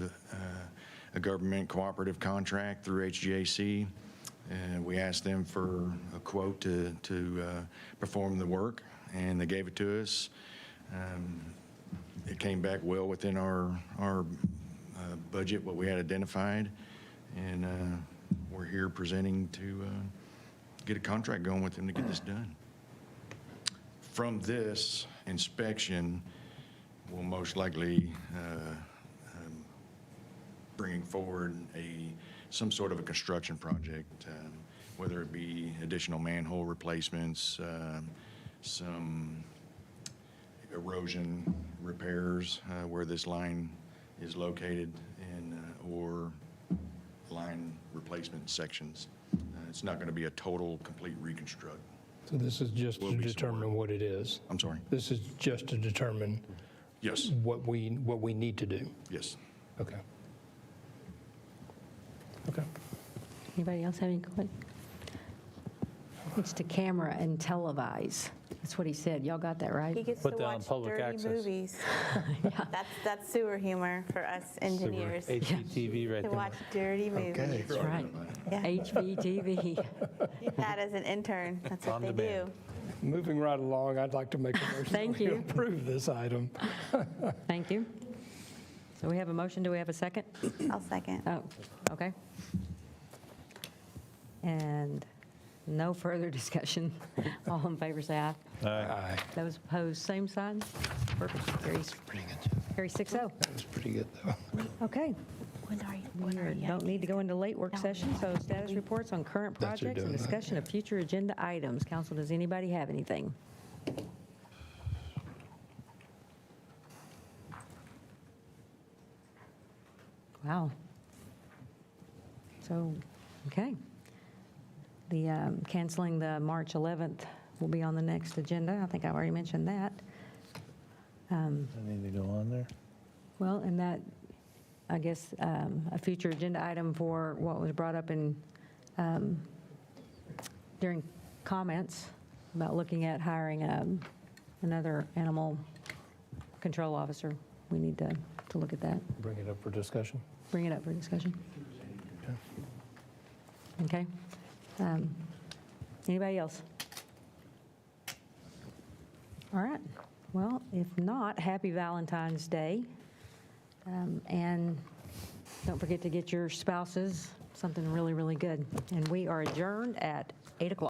a government cooperative contract through HGAC. And we asked them for a quote to perform the work, and they gave it to us. It came back well within our budget, what we had identified, and we're here presenting to get a contract going with them to get this done. From this inspection, we'll most likely bringing forward some sort of a construction project, whether it be additional manhole replacements, some erosion repairs where this line is located, and or line replacement sections. It's not going to be a total, complete reconstruct. So this is just to determine what it is. I'm sorry? This is just to determine Yes. what we need to do. Yes. Okay. Okay. Anybody else have any questions? It's to camera and televise. That's what he said. Y'all got that right? He gets Put to that on watch public dirty access. movies. That's sewer humor for us engineers. HGTV right To there. watch dirty movies. Okay. That's right. Yeah. HVTV. That as an intern, that's what they do. Moving right along, I'd like to make a motion. Thank that we you. approve this item. Thank you. So we have a motion. Do we have a second? I'll second. Oh, okay. And no further discussion. All in favor, say aye. Aye. Those opposed, same sign. Perfect. Carries 6-0. That was pretty good, though. Okay. We don't need to go into late work session, so status reports on current That's who projects and doing that, discussion of future agenda items. Council, does anybody have anything? Wow. So, okay. The canceling the March 11th will be on the next agenda. I think I already mentioned that. I need to go on there. Well, and that, I guess, a future agenda item for what was brought up in, during comments about looking at hiring another animal control officer. We need to look at that, Bring it up for discussion. bring it up for discussion. Okay? Anybody else? All right. Well, if not, happy Valentine's Day. And don't forget to get your spouses something really, really good. And we are adjourned at 8 o'clock.